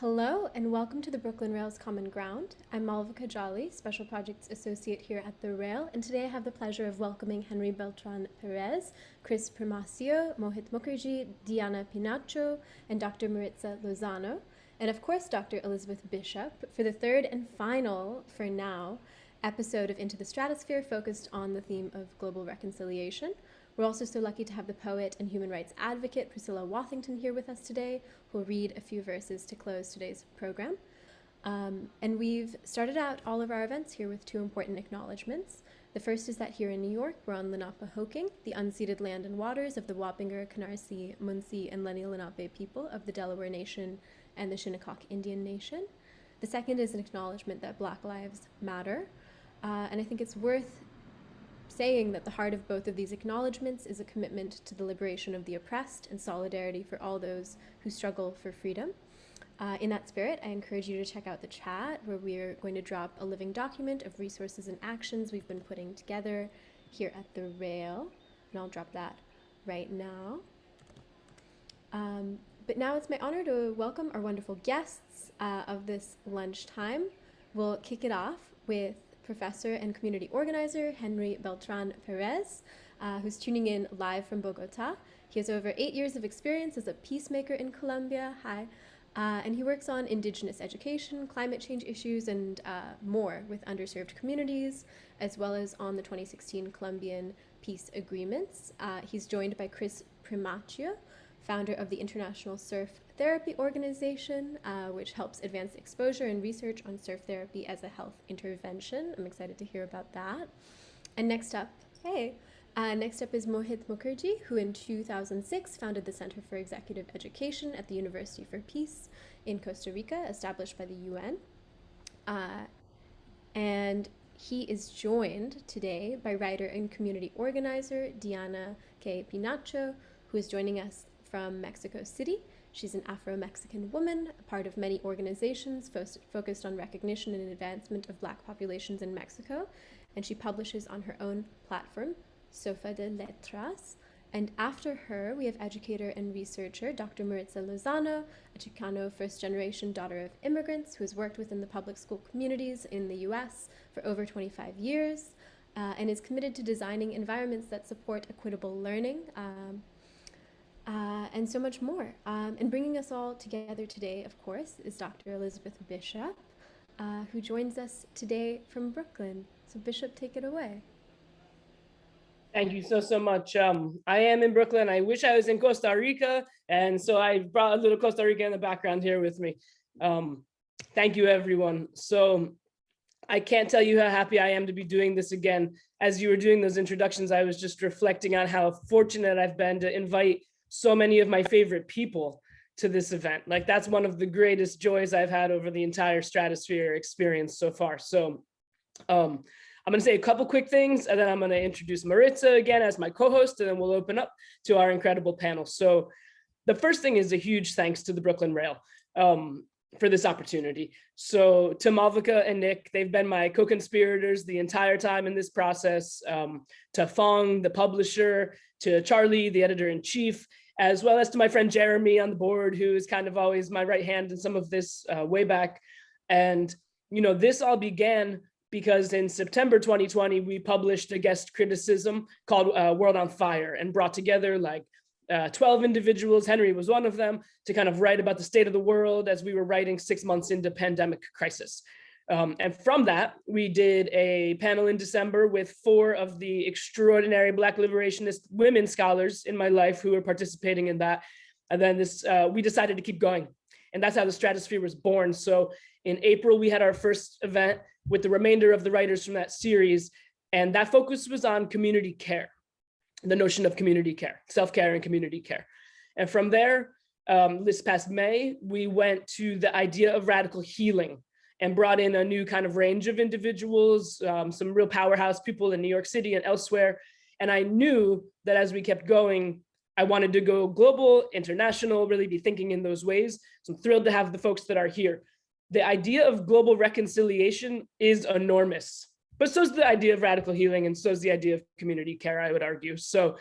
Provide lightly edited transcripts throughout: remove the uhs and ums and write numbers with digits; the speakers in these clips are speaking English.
Hello and welcome to the Brooklyn Rail's Common Ground. I'm Malvika Jolly, Special Projects Associate here at the Rail, and today I have the pleasure of welcoming Henry Beltran Perez, Chris Primacio, Mohit Mukherjee, Diana Pinacho, and Dr. Maritza Lozano, and of course Dr. Elizabeth Bishop for the third and final, for now, episode of Into the Stratosphere focused on the theme of global reconciliation. We're also so lucky to have the poet and human rights advocate Priscilla Wathington here with us today, who will read a few verses to close today's program. And we've started out all of our events here with two important acknowledgements. The first is that here in New York, we're on Lenape-Hoking, the unceded land and waters of the Wappinger, Canarsie, Munsee, and Lenni Lenape people of the Delaware Nation and the Shinnecock Indian Nation. The second is an acknowledgement that Black Lives Matter, and I think it's worth saying that the heart of both of these acknowledgements is a commitment to the liberation of the oppressed and solidarity for all those who struggle for freedom. In that spirit, I encourage you to check out the chat where we're going to drop a living document of resources and actions we've been putting together here at the Rail, and I'll drop that right now. But now it's my honor to welcome our wonderful guests of this lunchtime. We'll kick it off with Professor and community organizer Henry Beltran Perez, who's tuning in live from Bogota. He has over 8 years of experience as a peacemaker in Colombia. Hi. And he works on indigenous education, climate change issues, and more with underserved communities, as well as on the 2016 Colombian peace agreements. He's joined by Chris Primacio, founder of the International Surf Therapy Organization, which helps advance exposure and research on surf therapy as a health intervention. I'm excited to hear about that. And next up is Mohit Mukherjee, who in 2006 founded the Center for Executive Education at the University for Peace in Costa Rica, established by the UN. And he is joined today by writer and community organizer Diana K. Pinacho, who is joining us from Mexico City. She's an Afro-Mexican woman, a part of many organizations focused on recognition and advancement of Black populations in Mexico, and she publishes on her own platform, Sofá de Letras. And after her, we have educator and researcher Dr. Maritza Lozano, a Chicano first-generation daughter of immigrants who has worked within the public school communities in the U.S. for over 25 years and is committed to designing environments that support equitable learning, and so much more. And bringing us all together today, of course, is Dr. Elizabeth Bishop, who joins us today from Brooklyn. So Bishop, take it away. Thank you so much. I am in Brooklyn. I wish I was in Costa Rica, and so I brought a little Costa Rica in the background here with me. Thank you, everyone. So I can't tell you how happy I am to be doing this again. As you were doing those introductions, I was just reflecting on how fortunate I've been to invite so many of my favorite people to this event. Like, that's one of the greatest joys I've had over the entire Stratosphere experience so far. So I'm going to say a couple quick things, and then I'm going to introduce Maritza again as my co-host, and then we'll open up to our incredible panel. So the first thing is a huge thanks to the Brooklyn Rail for this opportunity. So to Malvika and Nick, they've been my co-conspirators the entire time in this process, to Fong, the publisher, to Charlie, the editor-in-chief, as well as to my friend Jeremy on the board, who is kind of always my right hand in some of this way back. And, you know, this all began because in September 2020, we published a guest criticism called World on Fire, and brought together like 12 individuals, Henry was one of them, to kind of write about the state of the world as we were writing 6 months into pandemic crisis. And from that, we did a panel in December with 4 of the extraordinary Black liberationist women scholars in my life who were participating in that. And then we decided to keep going. And that's how the Stratosphere was born. So in April, we had our first event with the remainder of the writers from that series. And that focus was on community care, the notion of community care, self-care and community care. And from there, this past May, we went to the idea of radical healing and brought in a new kind of range of individuals, some real powerhouse people in New York City and elsewhere. And I knew that as we kept going, I wanted to go global, international, really be thinking in those ways. So I'm thrilled to have the folks that are here. The idea of global reconciliation is enormous, but so is the idea of radical healing, and so is the idea of community care, I would argue. So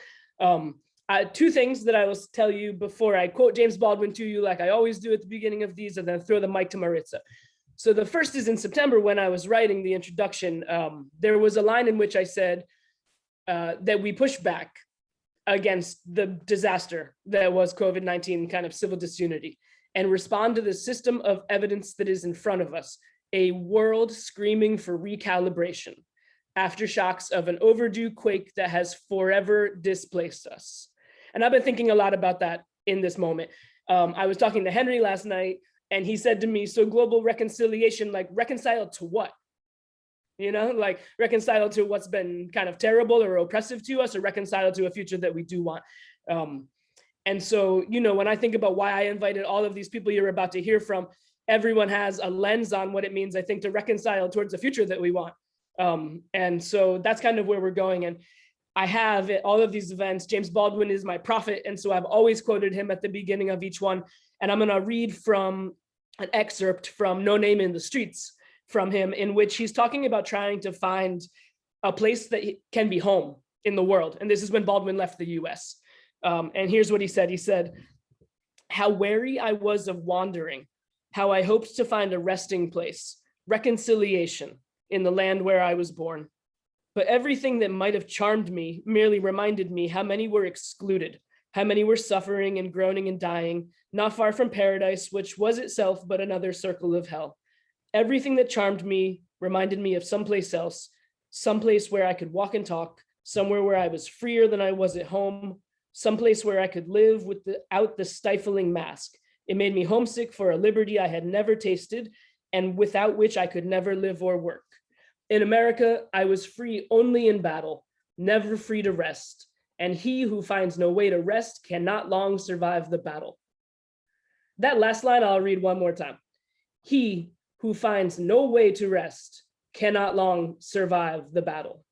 Two things that I will tell you before I quote James Baldwin to you, like I always do at the beginning of these, and then throw the mic to Maritza. So the first is in September when I was writing the introduction, there was a line in which I said that we push back against the disaster that was COVID-19 kind of civil disunity and respond to the system of evidence that is in front of us, a world screaming for recalibration, aftershocks of an overdue quake that has forever displaced us. And I've been thinking a lot about that in this moment. I was talking to Henry last night, and he said to me, so global reconciliation, like reconcile to what? You know, like reconcile to what's been kind of terrible or oppressive to us, or reconcile to a future that we do want. And so, you know, when I think about why I invited all of these people you're about to hear from, everyone has a lens on what it means, I think, to reconcile towards the future that we want. And so that's kind of where we're going. And I have at all of these events, James Baldwin is my prophet. And so I've always quoted him at the beginning of each one. And I'm going to read from an excerpt from No Name in the Streets from him, in which he's talking about trying to find a place that can be home in the world. And this is when Baldwin left the US. And here's what he said. He said, "How wary I was of wandering, how I hoped to find a resting place, reconciliation in the land where I was born. But everything that might have charmed me merely reminded me how many were excluded, how many were suffering and groaning and dying, not far from paradise, which was itself but another circle of hell. Everything that charmed me reminded me of someplace else, someplace where I could walk and talk, somewhere where I was freer than I was at home, someplace where I could live without the stifling mask. It made me homesick for a liberty I had never tasted and without which I could never live or work. In America, I was free only in battle, never free to rest. And he who finds no way to rest cannot long survive the battle." That last line I'll read one more time. He who finds no way to rest cannot long survive the battle.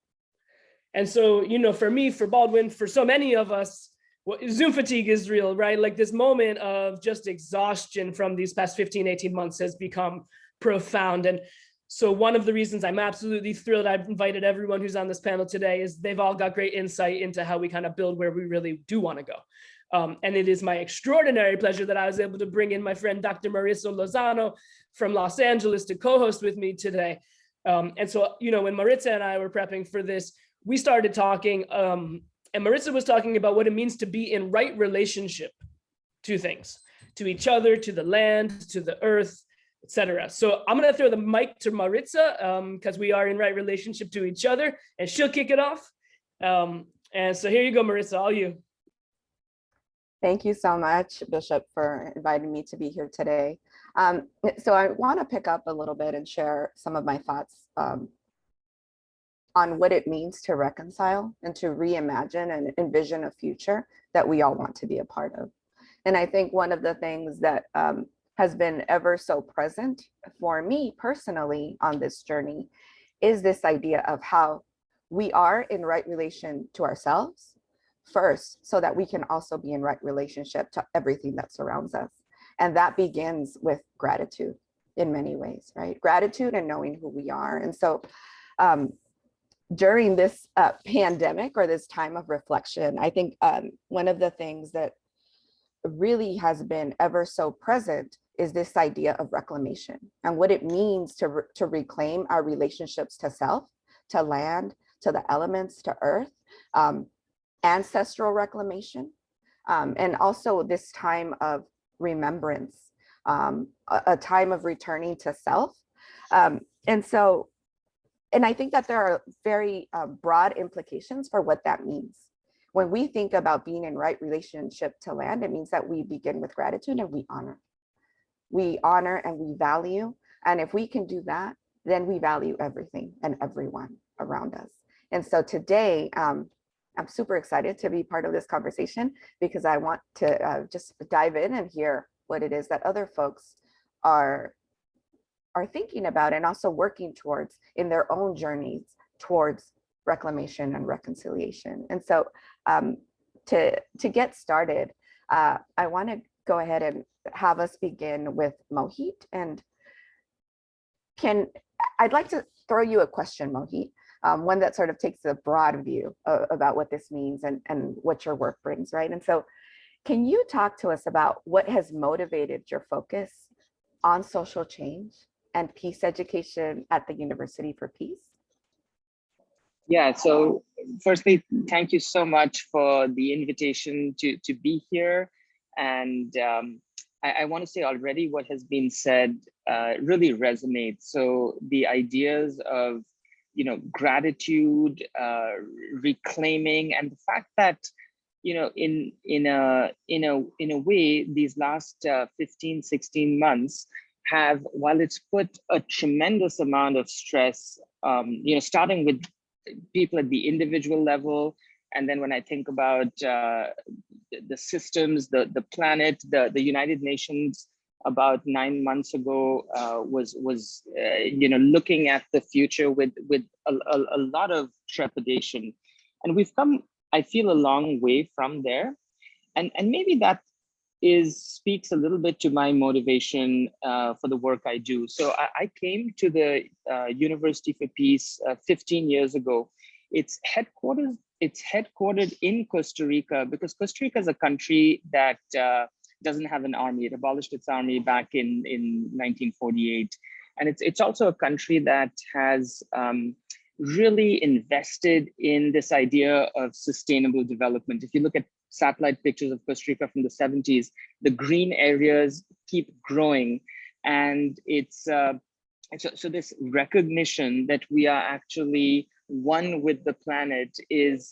And so, you know, for me, for Baldwin, for so many of us, Zoom fatigue is real, right? Like this moment of just exhaustion from these past 15, 18 months has become profound. And so one of the reasons I'm absolutely thrilled I've invited everyone who's on this panel today is they've all got great insight into how we kind of build where we really do want to go. And it is my extraordinary pleasure that I was able to bring in my friend, Dr. Maritza Lozano from Los Angeles to co-host with me today. And so, you know, when Maritza and I were prepping for this, we started talking, and Maritza was talking about what it means to be in right relationship to things, to each other, to the land, to the earth, etc. So I'm going to throw the mic to Maritza because we are in right relationship to each other, and she'll kick it off. And so here you go, Maritza, all you. Thank you so much, Bishop, for inviting me to be here today. So I want to pick up a little bit and share some of my thoughts on what it means to reconcile and to reimagine and envision a future that we all want to be a part of. And I think one of the things that has been ever so present for me personally on this journey is this idea of how we are in right relation to ourselves first, so that we can also be in right relationship to everything that surrounds us. And that begins with gratitude in many ways, right? Gratitude and knowing who we are. And so during this pandemic or this time of reflection, I think one of the things that really has been ever so present is this idea of reclamation and what it means to reclaim our relationships to self, to land, to the elements, to earth, ancestral reclamation, and also this time of remembrance, a time of returning to self. And I think that there are very broad implications for what that means. When we think about being in right relationship to land, it means that we begin with gratitude and we honor. We honor and we value. And if we can do that, then we value everything and everyone around us. And so today, I'm super excited to be part of this conversation because I want to just dive in and hear what it is that other folks are thinking about and also working towards in their own journeys towards reclamation and reconciliation. And so to get started, I want to go ahead and have us begin with Mohit. And I'd like to throw you a question, Mohit. one that sort of takes a broad view about what this means and what your work brings, right? And so can you talk to us about what has motivated your focus on social change and peace education at the University for Peace? Yeah, so firstly, thank you so much for the invitation to be here. And I want to say already what has been said really resonates. So the ideas of, you know, gratitude, reclaiming, and the fact that, you know, in a way, these last 15, 16 months have, while it's put a tremendous amount of stress, you know, starting with people at the individual level, and then when I think about the systems, the planet, the United Nations about 9 months ago was you know, looking at the future with a lot of trepidation, and we've come, I feel, a long way from there, and maybe that speaks a little bit to my motivation for the work I do. So I came to the University for Peace 15 years ago. It's headquartered in Costa Rica because Costa Rica is a country that doesn't have an army. It abolished its army back in 1948. And it's also a country that has really invested in this idea of sustainable development. If you look at satellite pictures of Costa Rica from the 70s, the green areas keep growing. And it's so this recognition that we are actually one with the planet is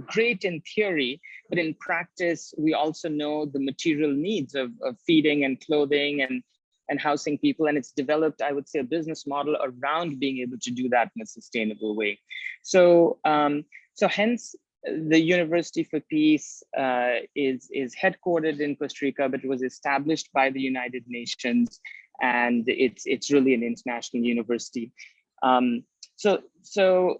great in theory, but in practice, we also know the material needs of feeding and clothing and housing people. And it's developed, I would say, a business model around being able to do that in a sustainable way. So, so hence, the University for Peace is headquartered in Costa Rica, but it was established by the United Nations, and it's really an international university. So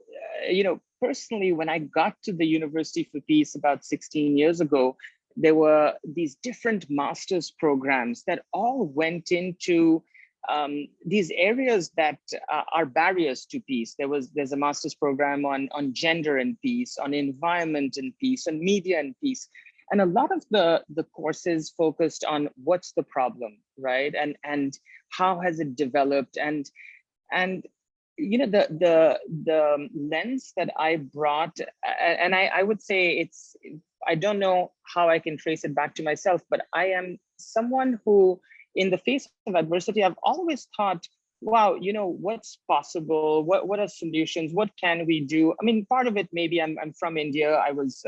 you know, personally, when I got to the University for Peace about 16 years ago, there were these different master's programs that all went into these areas that are barriers to peace. There's a master's program on gender and peace, on environment and peace, on media and peace. And a lot of the courses focused on what's the problem, right? And how has it developed? And you know, the lens that I brought, and I would say I don't know how I can trace it back to myself, but I am someone who, in the face of adversity, I've always thought, wow, you know, what's possible? What are solutions? What can we do? I mean, part of it, maybe I'm from India. I was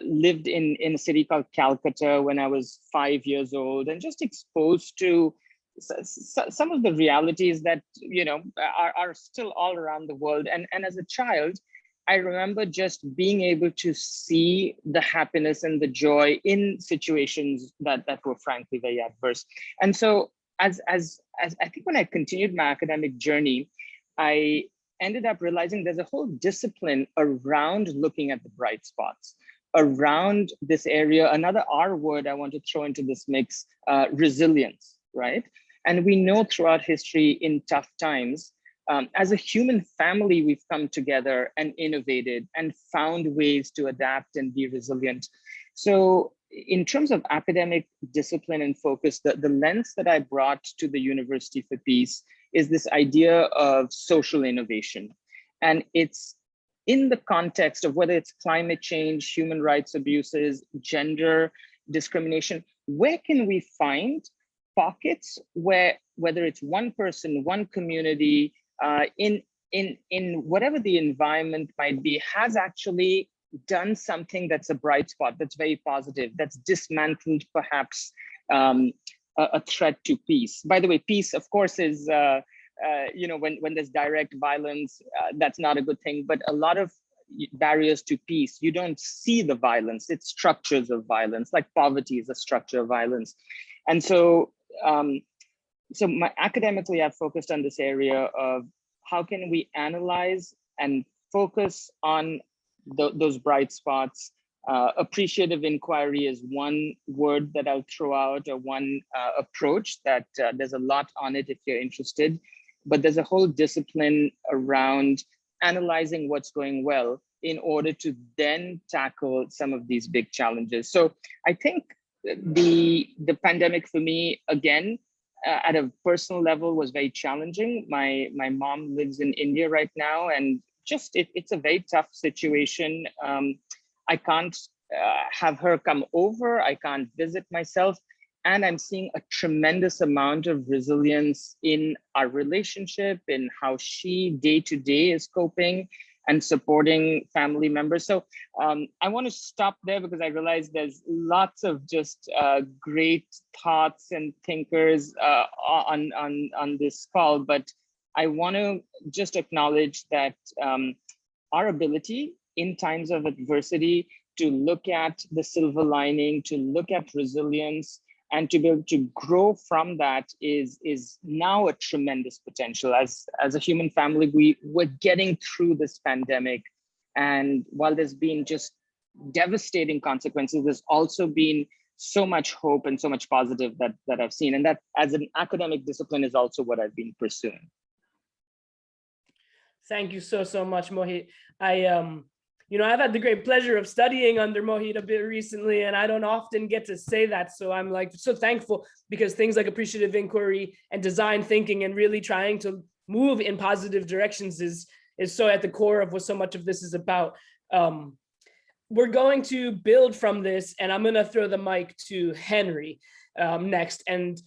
lived in a city called Calcutta when I was 5 years old, and just exposed to some of the realities that, you know, are still all around the world. And as a child, I remember just being able to see the happiness and the joy in situations that were frankly very adverse. And so as I think when I continued my academic journey, I ended up realizing there's a whole discipline around looking at the bright spots around this area. Another R word I want to throw into this mix, resilience, right? And we know throughout history in tough times, as a human family, we've come together and innovated and found ways to adapt and be resilient. So in terms of academic discipline and focus, the lens that I brought to the University for Peace is this idea of social innovation. And it's in the context of whether it's climate change, human rights abuses, gender discrimination, where can we find pockets where, whether it's one person, one community, in whatever the environment might be, has actually done something that's a bright spot, that's very positive, that's dismantled perhaps a threat to peace. By the way, peace, of course, is, you know, when there's direct violence, that's not a good thing, but a lot of barriers to peace, you don't see the violence, it's structures of violence, like poverty is a structure of violence. And so, academically, I've focused on this area of how can we analyze and focus on those bright spots. Appreciative inquiry is one word that I'll throw out, or one approach that there's a lot on it if you're interested, but there's a whole discipline around analyzing what's going well in order to then tackle some of these big challenges. So I think the pandemic for me, again, at a personal level was very challenging. My mom lives in India right now, and just it's a very tough situation. I can't have her come over. I can't visit myself. And I'm seeing a tremendous amount of resilience in our relationship, in how she day to day is coping and supporting family members. So I want to stop there because I realize there's lots of just great thoughts and thinkers on this call, but I want to just acknowledge that our ability in times of adversity to look at the silver lining, to look at resilience, and to be able to grow from that is now a tremendous potential. As a human family, we're getting through this pandemic. And while there's been just devastating consequences, there's also been so much hope and so much positive that I've seen. And that as an academic discipline is also what I've been pursuing. Thank you so much, Mohit. I've had the great pleasure of studying under Mohit a bit recently, and I don't often get to say that. So I'm like so thankful, because things like appreciative inquiry and design thinking and really trying to move in positive directions is so at the core of what so much of this is about. We're going to build from this, and I'm going to throw the mic to Henry next. And,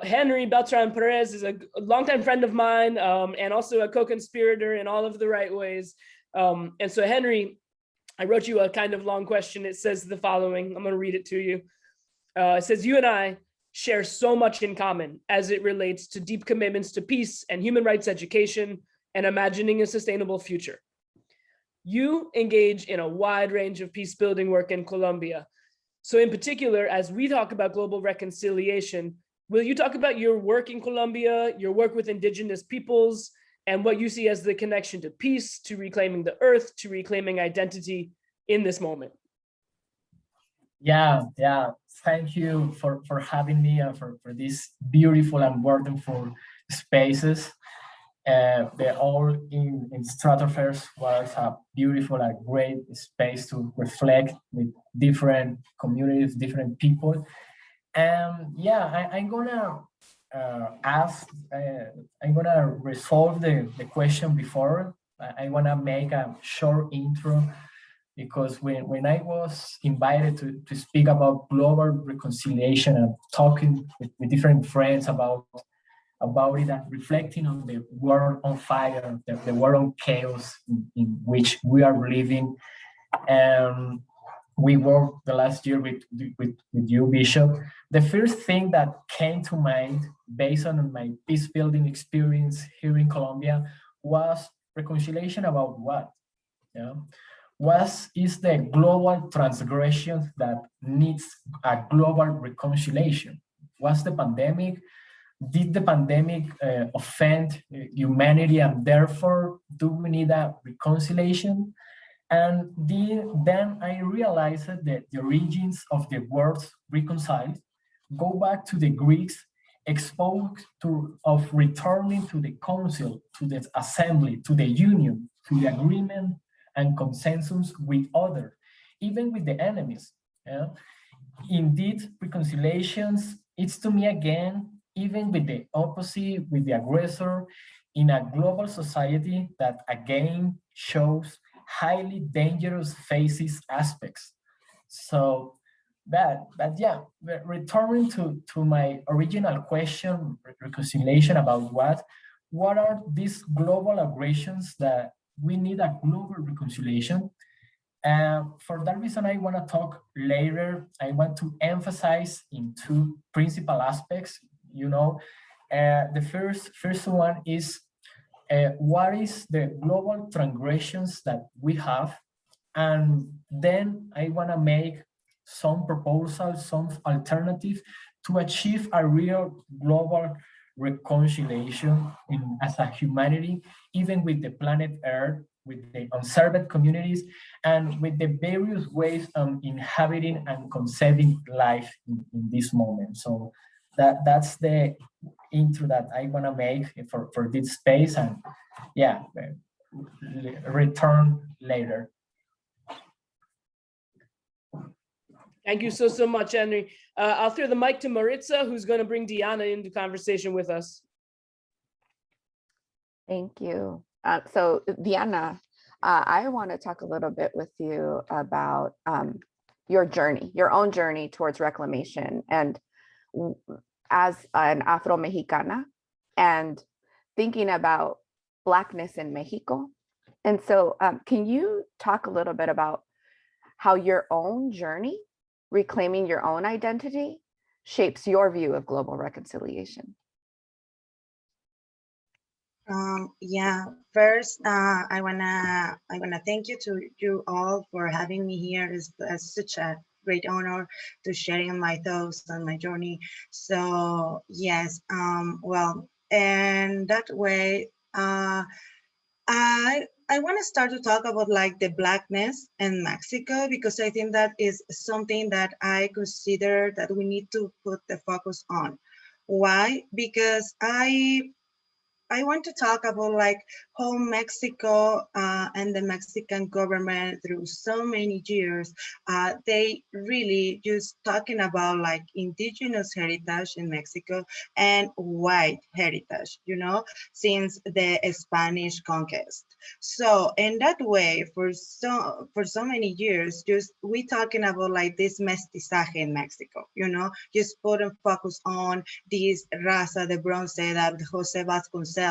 Henry Beltran Perez is a longtime friend of mine, and also a co-conspirator in all of the right ways. And so, Henry, I wrote you a kind of long question. It says the following. I'm going to read it to you. It says, you and I share so much in common as it relates to deep commitments to peace and human rights education and imagining a sustainable future. You engage in a wide range of peace building work in Colombia. So in particular, as we talk about global reconciliation, will you talk about your work in Colombia, your work with indigenous peoples, and what you see as the connection to peace, to reclaiming the earth, to reclaiming identity in this moment? Yeah. Thank you for having me and for these beautiful and wonderful spaces. The all in Stratosphere was a beautiful and great space to reflect with different communities, different people. And I'm gonna I'm gonna resolve the question before. I wanna make a short intro, because when I was invited to speak about global reconciliation and talking with different friends about it and reflecting on the world on fire, the world on chaos in which we are living. We worked the last year with you, Bishop. The first thing that came to mind based on my peace building experience here in Colombia was reconciliation about what? What is the global transgression that needs a global reconciliation? Was the pandemic? Did the pandemic offend humanity, and therefore do we need a reconciliation? And then I realized that the origins of the word reconcile go back to the Greeks exposed of returning to the council, to the assembly, to the union, to the agreement and consensus with others, even with the enemies. Yeah? Indeed, reconciliations, it's to me again, even with the opposite, with the aggressor, in a global society that again shows highly dangerous faces aspects. So returning to my original question, reconciliation about what are these global aggressions that we need a global reconciliation? For that reason, I want to talk later. I want to emphasize in two principal aspects. The first one is what is the global transgressions that we have, and then I want to make some proposals, some alternatives to achieve a real global reconciliation as a humanity, even with the planet Earth, with the unserved communities, and with the various ways of inhabiting and conceiving life in this moment. So that's the intro that I want to make for this space. And return later. Thank you so much, Henry. I'll throw the mic to Maritza, who's going to bring Diana into conversation with us. Thank you. So Diana, I want to talk a little bit with you about your journey, your own journey towards reclamation, and as an Afro-Mexicana, and thinking about Blackness in Mexico. And so can you talk a little bit about how your own journey, reclaiming your own identity, shapes your view of global reconciliation? Yeah, first, I wanna thank you to you all for having me here. It's such a great honor to sharing my thoughts on my journey. So yes, well, and that way, I want to start to talk about like the Blackness in Mexico, because I think that is something that I consider that we need to put the focus on. Why? Because I want to talk about like how Mexico and the Mexican government through so many years, they really just talking about like indigenous heritage in Mexico and white heritage, you know, since the Spanish conquest. So in that way, for so many years, just we talking about like this mestizaje in Mexico, you know, just putting focus on this raza de bronce that Jose Vasconcelos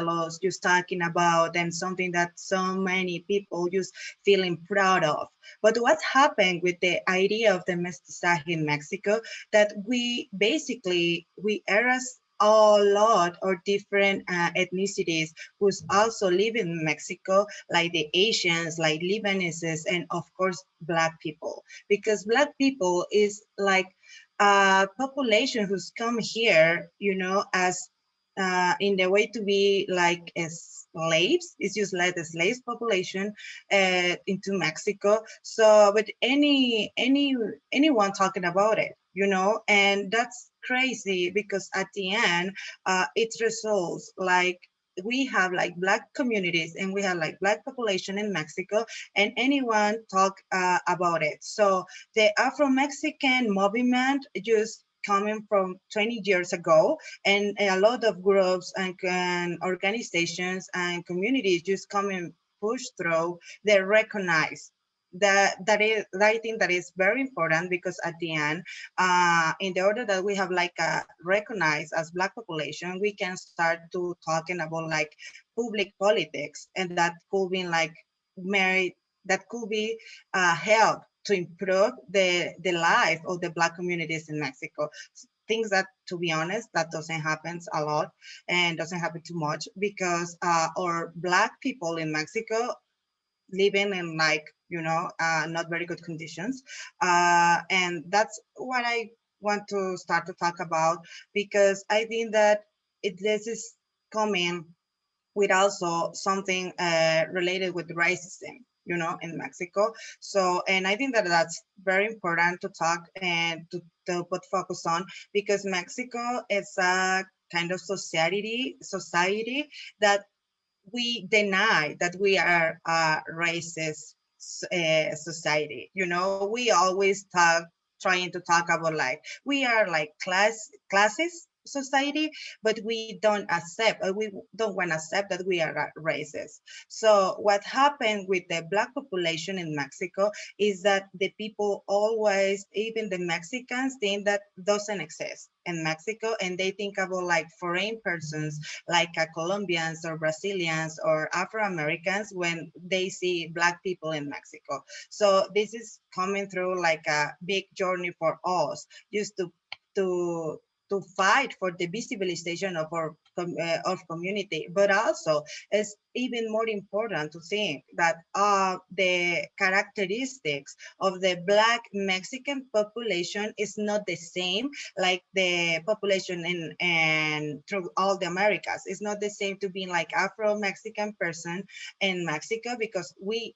just talking about, and something that so many people just feeling proud of. But what happened with the idea of the mestizaje in Mexico, that we basically, we eras a lot or different ethnicities who's also live in Mexico, like the Asians, like Lebanese, and of course, Black people. Because Black people is like a population who's come here, you know, as in the way to be like as slaves. It's just like the slaves population into Mexico. So, but anyone talking about it, you know, and that's crazy, because at the end, it results like we have like Black communities and we have like Black population in Mexico, and anyone talk about it. So the Afro-Mexican movement just coming from 20 years ago, and a lot of groups and organizations and communities just coming push through, they recognize that I think that is very important, because at the end, in the order that we have like a recognized as Black population, we can start to talking about like public politics, and that could be like married, that could be help to improve the life of the Black communities in Mexico. Things that, to be honest, that doesn't happen a lot and doesn't happen too much, because our Black people in Mexico living in like, you know, not very good conditions. And that's what I want to start to talk about, because I think that this is coming with also something related with racism, you know, in Mexico. So, and I think that that's very important to talk and to put focus on, because Mexico is a kind of society that we deny that we are a racist society. You know, we always trying to talk about like we are like classes society, but we don't accept, or we don't want to accept that we are racist. So what happened with the Black population in Mexico is that the people always, even the Mexicans, think that doesn't exist in Mexico, and they think about like foreign persons, like Colombians or Brazilians or Afro-Americans, when they see Black people in Mexico. So this is coming through like a big journey for us, just to fight for the visibilization of our community, but also it's even more important to think that the characteristics of the Black Mexican population is not the same like the population in through all the Americas. It's not the same to being like Afro-Mexican person in Mexico, because we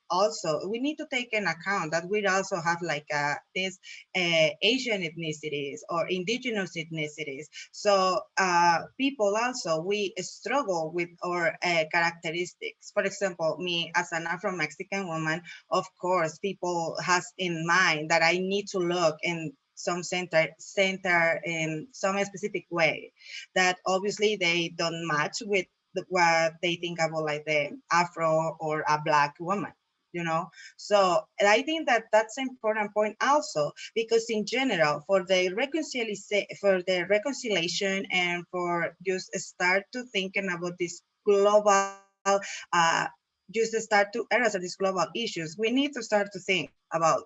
need to take in account that we also have like this Asian ethnicities or indigenous ethnicities ethnicities. So people also, we struggle with our characteristics. For example, me as an Afro-Mexican woman, of course, people has in mind that I need to look in some center in some specific way that obviously they don't match with what they think about like the Afro or a Black woman, you know. So and I think that that's an important point also, because in general, for the reconciliation and for just start to thinking about this global, just start to answer these global issues, we need to start to think about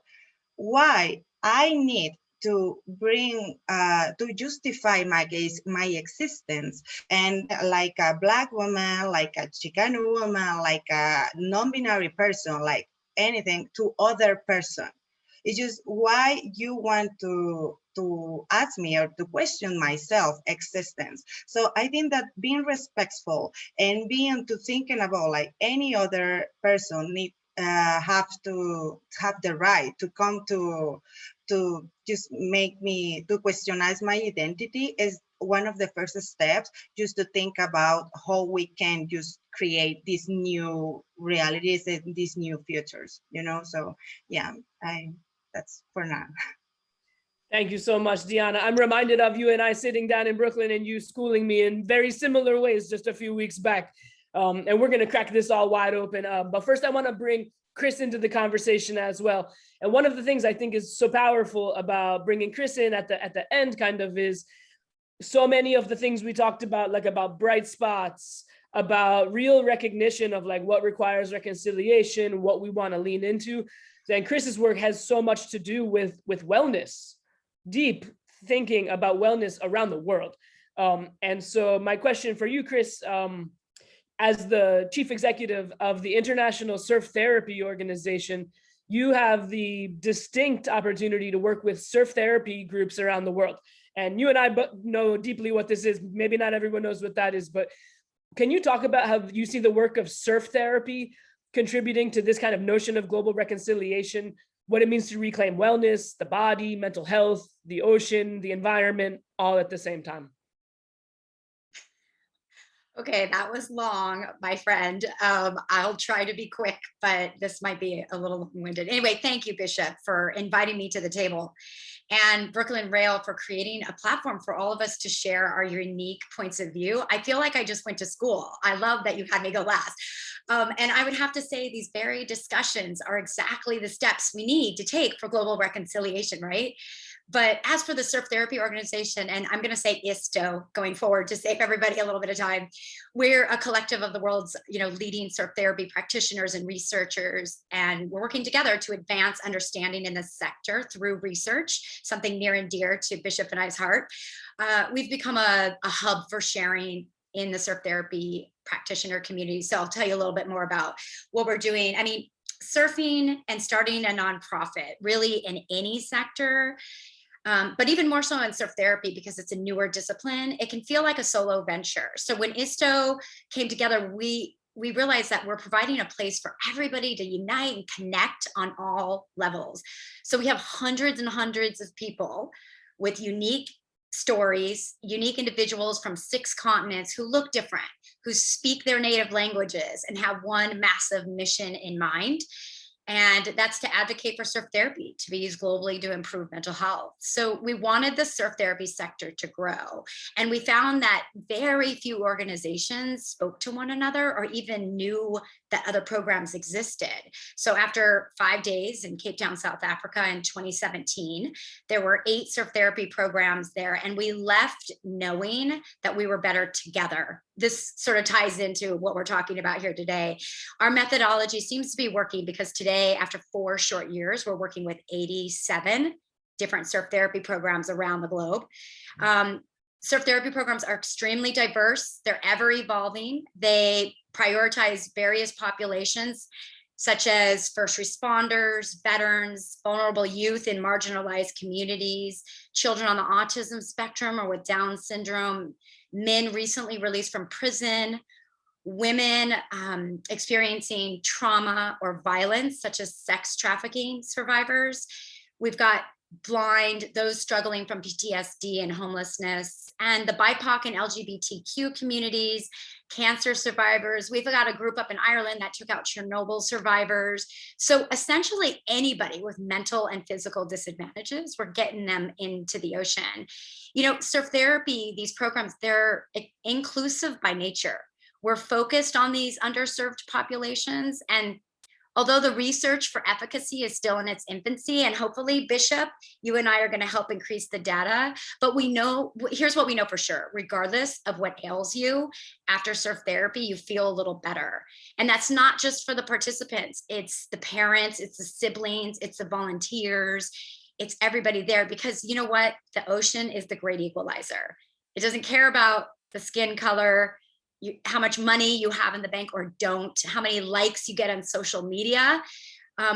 why I need to bring, to justify my case, my existence. And like a Black woman, like a Chicano woman, like a non-binary person, like anything to other person. It's just why you want to ask me or to question myself existence. So I think that being respectful and being to thinking about like any other person need have to have the right to come to just make me to questionize my identity is one of the first steps, just to think about how we can just create these new realities and these new futures, you know. So yeah, that's for now. Thank you so much, Diana. I'm reminded of you and I sitting down in Brooklyn and you schooling me in very similar ways just a few weeks back. And we're going to crack this all wide open. But first, I want to bring Chris into the conversation as well. And one of the things I think is so powerful about bringing Chris in at the end kind of is so many of the things we talked about, like about bright spots, about real recognition of like what requires reconciliation, what we want to lean into. And Chris's work has so much to do with wellness, deep thinking about wellness around the world. And so my question for you, Chris, as the chief executive of the International Surf Therapy Organization, you have the distinct opportunity to work with surf therapy groups around the world. And you and I know deeply what this is. Maybe not everyone knows what that is, but can you talk about how you see the work of surf therapy contributing to this kind of notion of global reconciliation, what it means to reclaim wellness, the body, mental health, the ocean, the environment, all at the same time? Okay, that was long, my friend. I'll try to be quick, but this might be a little long-winded. Anyway, thank you, Bishop, for inviting me to the table, and Brooklyn Rail for creating a platform for all of us to share our unique points of view. I feel like I just went to school. I love that you had me go last. And I would have to say these very discussions are exactly the steps we need to take for global reconciliation, right? But as for the Surf Therapy Organization, and I'm going to say ISTO going forward to save everybody a little bit of time, we're a collective of the world's leading surf therapy practitioners and researchers, and we're working together to advance understanding in this sector through research, something near and dear to Bishop and I's heart. We've become a hub for sharing in the surf therapy practitioner community. So I'll tell you a little bit more about what we're doing. I mean, surfing and starting a nonprofit, really in any sector, but even more so in surf therapy because it's a newer discipline, it can feel like a solo venture. So when ISTO came together, we realized that we're providing a place for everybody to unite and connect on all levels. So we have hundreds and hundreds of people with unique stories, unique individuals from 6 continents who look different, who speak their native languages and have one massive mission in mind. And that's to advocate for surf therapy to be used globally to improve mental health. So we wanted the surf therapy sector to grow. And we found that very few organizations spoke to one another or even knew that other programs existed. So after 5 days in Cape Town, South Africa in 2017, there were 8 surf therapy programs there. And we left knowing that we were better together. This sort of ties into what we're talking about here today. Our methodology seems to be working because today, after 4 short years, we're working with 87 different surf therapy programs around the globe. Surf therapy programs are extremely diverse. They're ever evolving. They prioritize various populations, such as first responders, veterans, vulnerable youth in marginalized communities, children on the autism spectrum or with Down syndrome, men recently released from prison, women experiencing trauma or violence, such as sex trafficking survivors. We've got blind, those struggling from PTSD and homelessness, and the BIPOC and LGBTQ communities, cancer survivors. We've got a group up in Ireland that took out Chernobyl survivors. So essentially anybody with mental and physical disadvantages, we're getting them into the ocean. You know, surf therapy, these programs, they're inclusive by nature. We're focused on these underserved populations, and although the research for efficacy is still in its infancy, and hopefully, Bishop, you and I are going to help increase the data, but we know, here's what we know for sure, regardless of what ails you, after surf therapy, you feel a little better. And that's not just for the participants, it's the parents, it's the siblings, it's the volunteers, it's everybody there, because you know what? The ocean is the great equalizer. It doesn't care about the skin color, how much money you have in the bank or don't, how many likes you get on social media,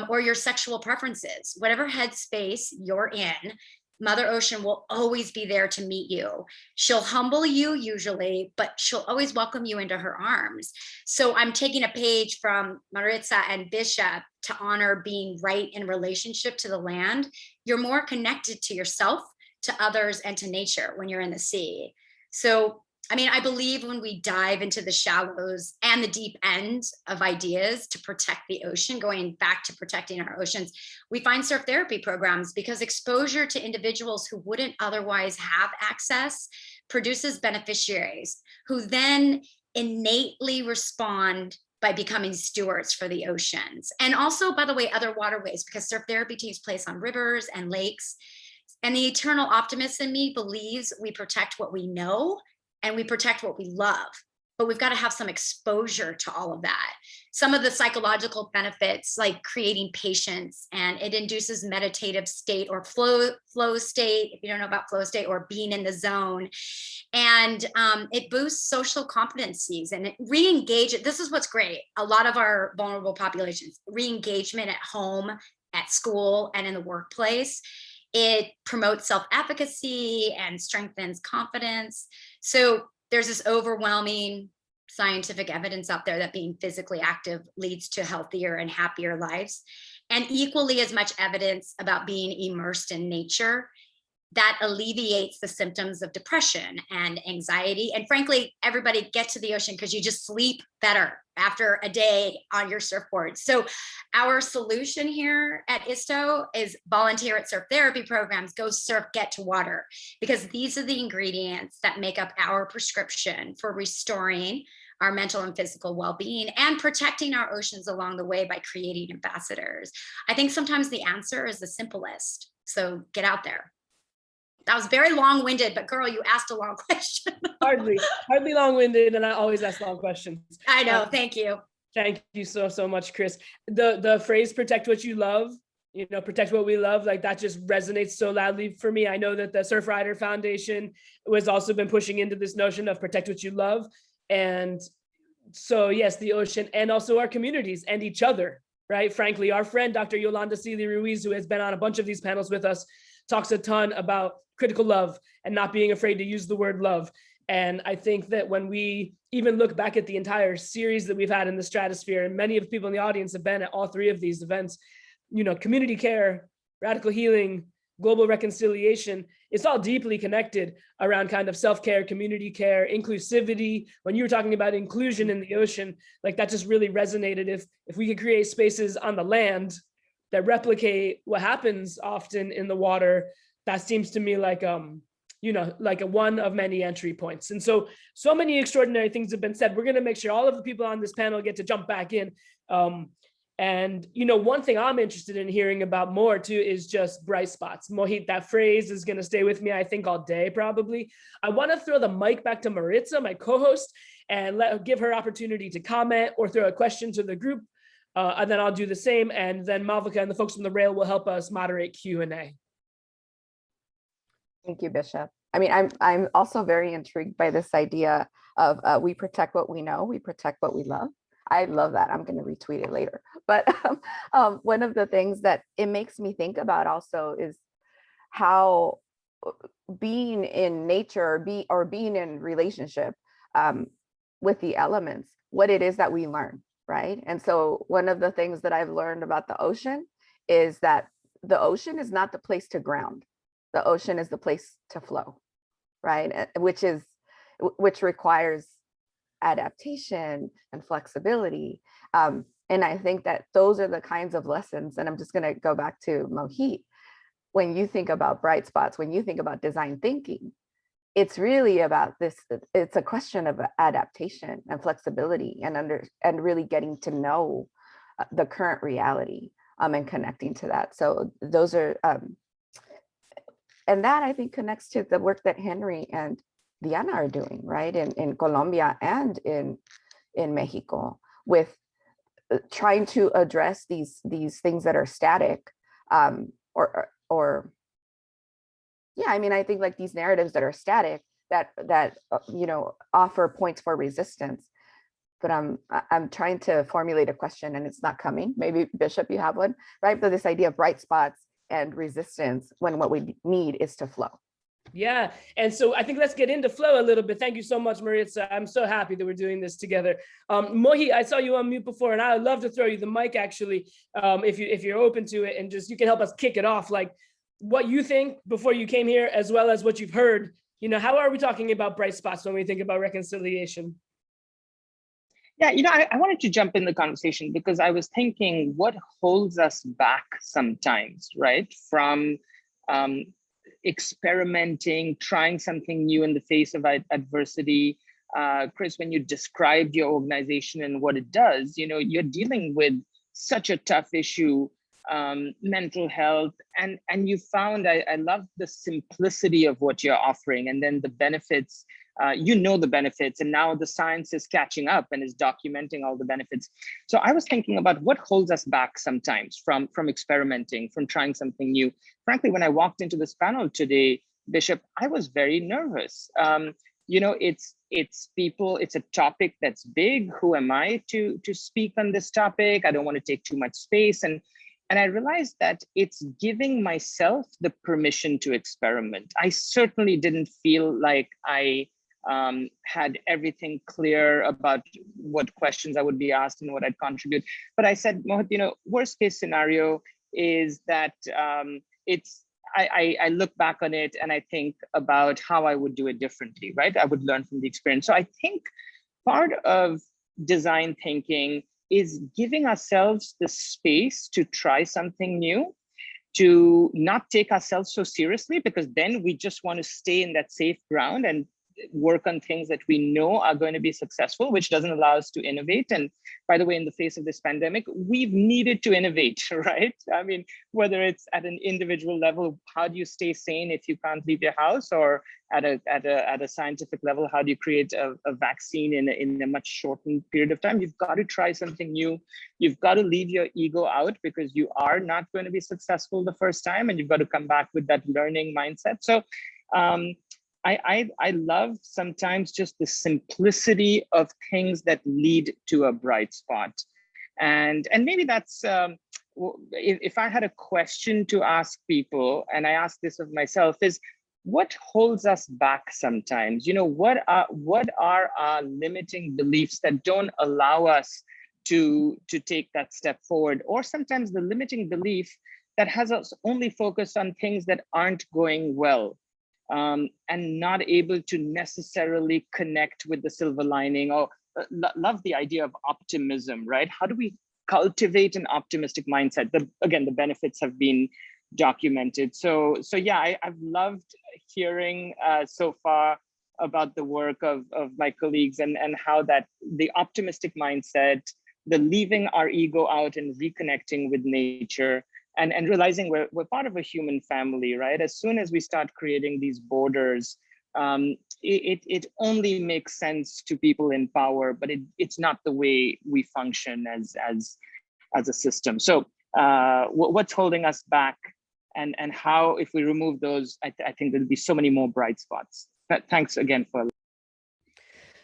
or your sexual preferences. Whatever headspace you're in, Mother Ocean will always be there to meet you. She'll humble you usually, but she'll always welcome you into her arms. So I'm taking a page from Maritza and Bishop to honor being right in relationship to the land. You're more connected to yourself, to others, and to nature when you're in the sea. So I mean, I believe when we dive into the shallows and the deep end of ideas to protect the ocean, going back to protecting our oceans, we find surf therapy programs, because exposure to individuals who wouldn't otherwise have access produces beneficiaries who then innately respond by becoming stewards for the oceans. And also, by the way, other waterways, because surf therapy takes place on rivers and lakes. And the eternal optimist in me believes we protect what we know and we protect what we love, but we've got to have some exposure to all of that. Some of the psychological benefits, like creating patience, and it induces meditative state or flow state, if you don't know about flow state, or being in the zone. And it boosts social competencies and it re-engage. This is what's great. A lot of our vulnerable populations, re-engagement at home, at school, and in the workplace. It promotes self-efficacy and strengthens confidence. So there's this overwhelming scientific evidence out there that being physically active leads to healthier and happier lives. And equally as much evidence about being immersed in nature that alleviates the symptoms of depression and anxiety. And frankly, everybody get to the ocean because you just sleep better after a day on your surfboard. So our solution here at ISTO is volunteer at surf therapy programs, go surf, get to water, because these are the ingredients that make up our prescription for restoring our mental and physical well-being and protecting our oceans along the way by creating ambassadors. I think sometimes the answer is the simplest. So get out there. That was very long-winded, but girl, you asked a long question. hardly long-winded, and I always ask long questions. I know, thank you. Thank you so much, Chris. The phrase "protect what you love," you know, protect what we love, like that just resonates so loudly for me. I know that the Surfrider Foundation has also been pushing into this notion of protect what you love. And so yes, the ocean and also our communities and each other, right? Frankly, our friend, Dr. Yolanda Seeley Ruiz, who has been on a bunch of these panels with us, talks a ton about critical love and not being afraid to use the word love. And I think that when we even look back at the entire series that we've had in the Stratosphere, and many of the people in the audience have been at all three of these events, you know, community care, radical healing, global reconciliation, it's all deeply connected around kind of self-care, community care, inclusivity. When you were talking about inclusion in the ocean, like that just really resonated. If we could create spaces on the land that replicate what happens often in the water, that seems to me like, you know, like a one of many entry points. And so many extraordinary things have been said. We're going to make sure all of the people on this panel get to jump back in. And, you know, one thing I'm interested in hearing about more too is just bright spots. Mohit, that phrase is going to stay with me, I think, all day, probably. I want to throw the mic back to Maritza, my co-host, and give her opportunity to comment or throw a question to the group. And then I'll do the same. And then Malvika and the folks from the rail will help us moderate Q&A. Thank you, Bishop. I mean, I'm also very intrigued by this idea of we protect what we know, we protect what we love. I love that. I'm going to retweet it later. But one of the things that it makes me think about also is how being in nature or being in relationship with the elements, what it is that we learn, right? And so one of the things that I've learned about the ocean is that the ocean is not the place to ground. The ocean is the place to flow, right? Which requires adaptation and flexibility. And I think that those are the kinds of lessons, and I'm just going to go back to Mohit. When you think about bright spots, when you think about design thinking, it's really about this. It's a question of adaptation and flexibility, and really getting to know the current reality, and connecting to that. So those are, and that I think connects to the work that Henry and Diana are doing, right, in Colombia and in Mexico, with trying to address these things that are static, or yeah, I mean, I think like these narratives that are static, that offer points for resistance. But I'm trying to formulate a question, and it's not coming. Maybe Bishop, you have one, right? But this idea of bright spots and resistance, when what we need is to flow. Yeah, and so I think let's get into flow a little bit. Thank you so much, Maritza. I'm so happy that we're doing this together. Mohi, I saw you on mute before, and I would love to throw you the mic, actually, if you're open to it, and just you can help us kick it off, like what you think before you came here, as well as what you've heard. How are we talking about bright spots when we think about reconciliation? Yeah, I wanted to jump in the conversation because I was thinking what holds us back sometimes, right? From experimenting, trying something new in the face of adversity. Chris, when you described your organization and what it does, you're dealing with such a tough issue, mental health, and you found, I love the simplicity of what you're offering, and then the benefits. The benefits, and now the science is catching up and is documenting all the benefits. So I was thinking about what holds us back sometimes from experimenting, from trying something new. Frankly, when I walked into this panel today, Bishop, I was very nervous. It's people, it's a topic that's big. Who am I to speak on this topic? I don't want to take too much space. And I realized that it's giving myself the permission to experiment. I certainly didn't feel like I had everything clear about what questions I would be asked and what I'd contribute. But I said, Mohit, worst case scenario is that I look back on it and I think about how I would do it differently, right? I would learn from the experience. So I think part of design thinking is giving ourselves the space to try something new, to not take ourselves so seriously, because then we just want to stay in that safe ground and work on things that we know are going to be successful, which doesn't allow us to innovate. And by the way, in the face of this pandemic, we've needed to innovate, right? I mean, whether it's at an individual level, how do you stay sane if you can't leave your house, or at a scientific level, how do you create a vaccine in a much shortened period of time? You've got to try something new. You've got to leave your ego out, because you are not going to be successful the first time, and you've got to come back with that learning mindset. So I love sometimes just the simplicity of things that lead to a bright spot. And maybe that's, if I had a question to ask people, and I ask this of myself, is what holds us back sometimes? What are our limiting beliefs that don't allow us to take that step forward? Or sometimes the limiting belief that has us only focused on things that aren't going well. And not able to necessarily connect with the silver lining, or love the idea of optimism, right? How do we cultivate an optimistic mindset? Again, the benefits have been documented. So yeah, I've loved hearing so far about the work of my colleagues, and how that the optimistic mindset, the leaving our ego out and reconnecting with nature, and realizing we're part of a human family, right? As soon as we start creating these borders, it only makes sense to people in power, but it's not the way we function as a system. So what's holding us back, and how, if we remove those, I think there'll be so many more bright spots. But thanks again for.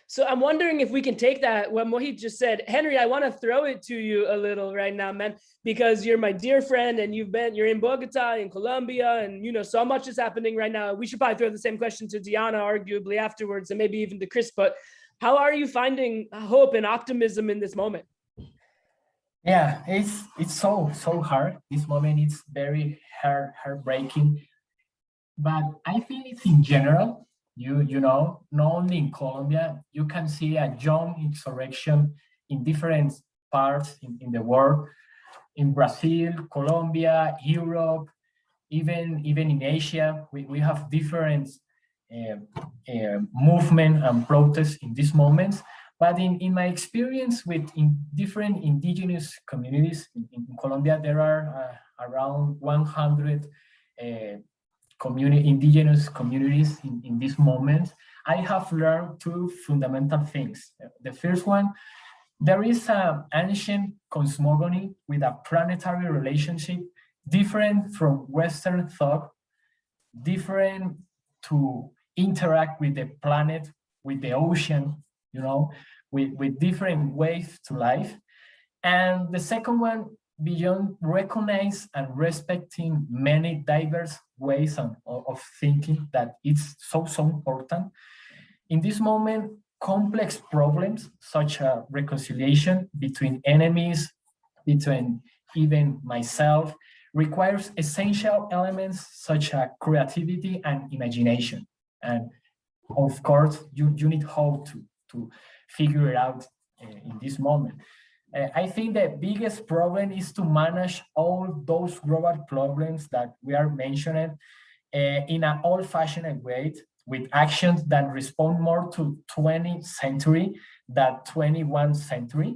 So I'm wondering if we can take that, what Mohit just said. Henry, I want to throw it to you a little right now, man, because you're my dear friend, and you're in Bogota, in Colombia, and so much is happening right now. We should probably throw the same question to Diana, arguably afterwards, and maybe even to Chris, but how are you finding hope and optimism in this moment? Yeah, it's so hard. This moment it's very heartbreaking. But I think it's in general, you know, not only in Colombia, you can see a young insurrection in different parts in the world, in Brazil, Colombia, Europe, even in Asia. We have different uh, movement and protests in these moments. But in my experience with different indigenous communities in Colombia, there are around 100 indigenous communities in this moment. I have learned two fundamental things. The first one, there is an ancient cosmogony with a planetary relationship different from Western thought, different to interact with the planet, with the ocean, you know, with different ways to life. And the second one, beyond recognize and respecting many diverse ways of thinking that it's so important. In this moment, complex problems such as reconciliation between enemies, between even myself, requires essential elements such as creativity and imagination. And of course, you need hope to figure it out in this moment. I think the biggest problem is to manage all those global problems that we are mentioning in an old-fashioned way with actions that respond more to 20th century than 21st century.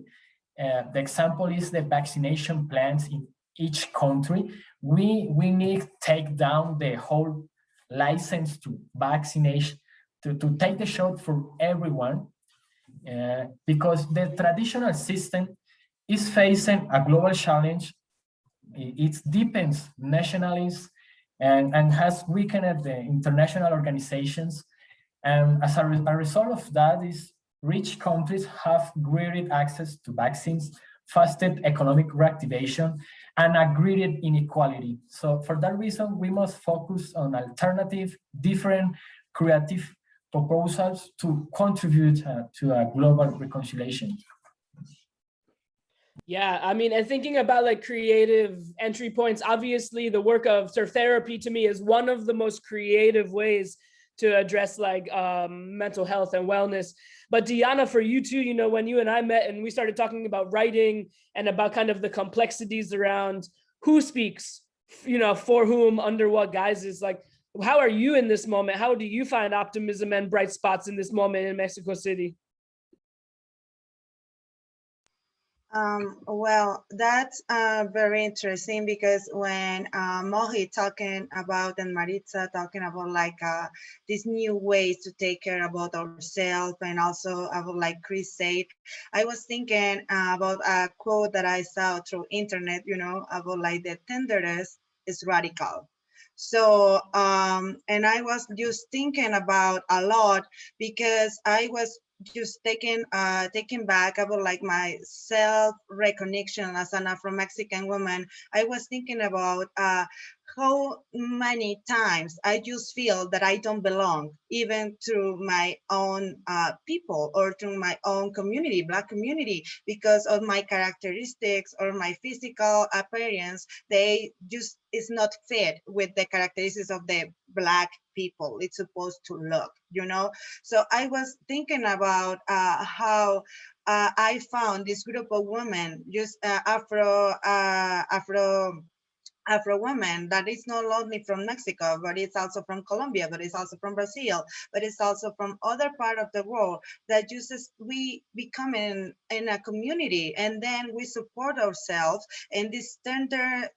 The example is the vaccination plans in each country. We need to take down the whole license to vaccination, to take the shot for everyone, because the traditional system is facing a global challenge. It deepens nationalism and has weakened the international organizations. And as a result of that is rich countries have greater access to vaccines, faster economic reactivation, and a greater inequality. So for that reason, we must focus on alternative, different, creative proposals to contribute to a global reconciliation. Yeah, I mean, and thinking about like creative entry points, obviously the work of surf therapy to me is one of the most creative ways to address like mental health and wellness. But Diana, for you too, you know, when you and I met and we started talking about writing and about kind of the complexities around who speaks, you know, for whom, under what guises, like, how are you in this moment? How do you find optimism and bright spots in this moment in Mexico City? Well, that's very interesting because when Mohi talking about and Maritza talking about like these new ways to take care about ourselves and also about like Chris said, I was thinking about a quote that I saw through internet, you know, about like the tenderness is radical. So, and I was just thinking about a lot because I was just taking back about like my self recognition as an Afro-Mexican woman. I was thinking about how many times I just feel that I don't belong, even to my own people or to my own community, Black community, because of my characteristics or my physical appearance. They just is not fit with the characteristics of the Black people it's supposed to look, you know. So I was thinking about how I found this group of women, just Afro women that is not only from Mexico, but it's also from Colombia, but it's also from Brazil, but it's also from other part of the world that uses we become in a community and then we support ourselves and this tender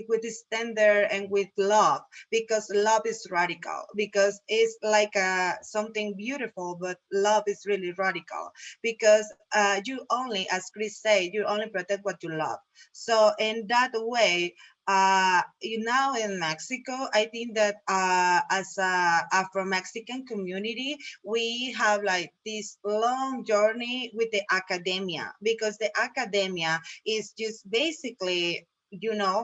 with this tender and with love, because love is radical, because it's like something beautiful, but love is really radical because you only, as Chris said, you only protect what you love. So in that way, now in Mexico, I think that as a Afro-Mexican community, we have like this long journey with the academia, because the academia is just basically, you know,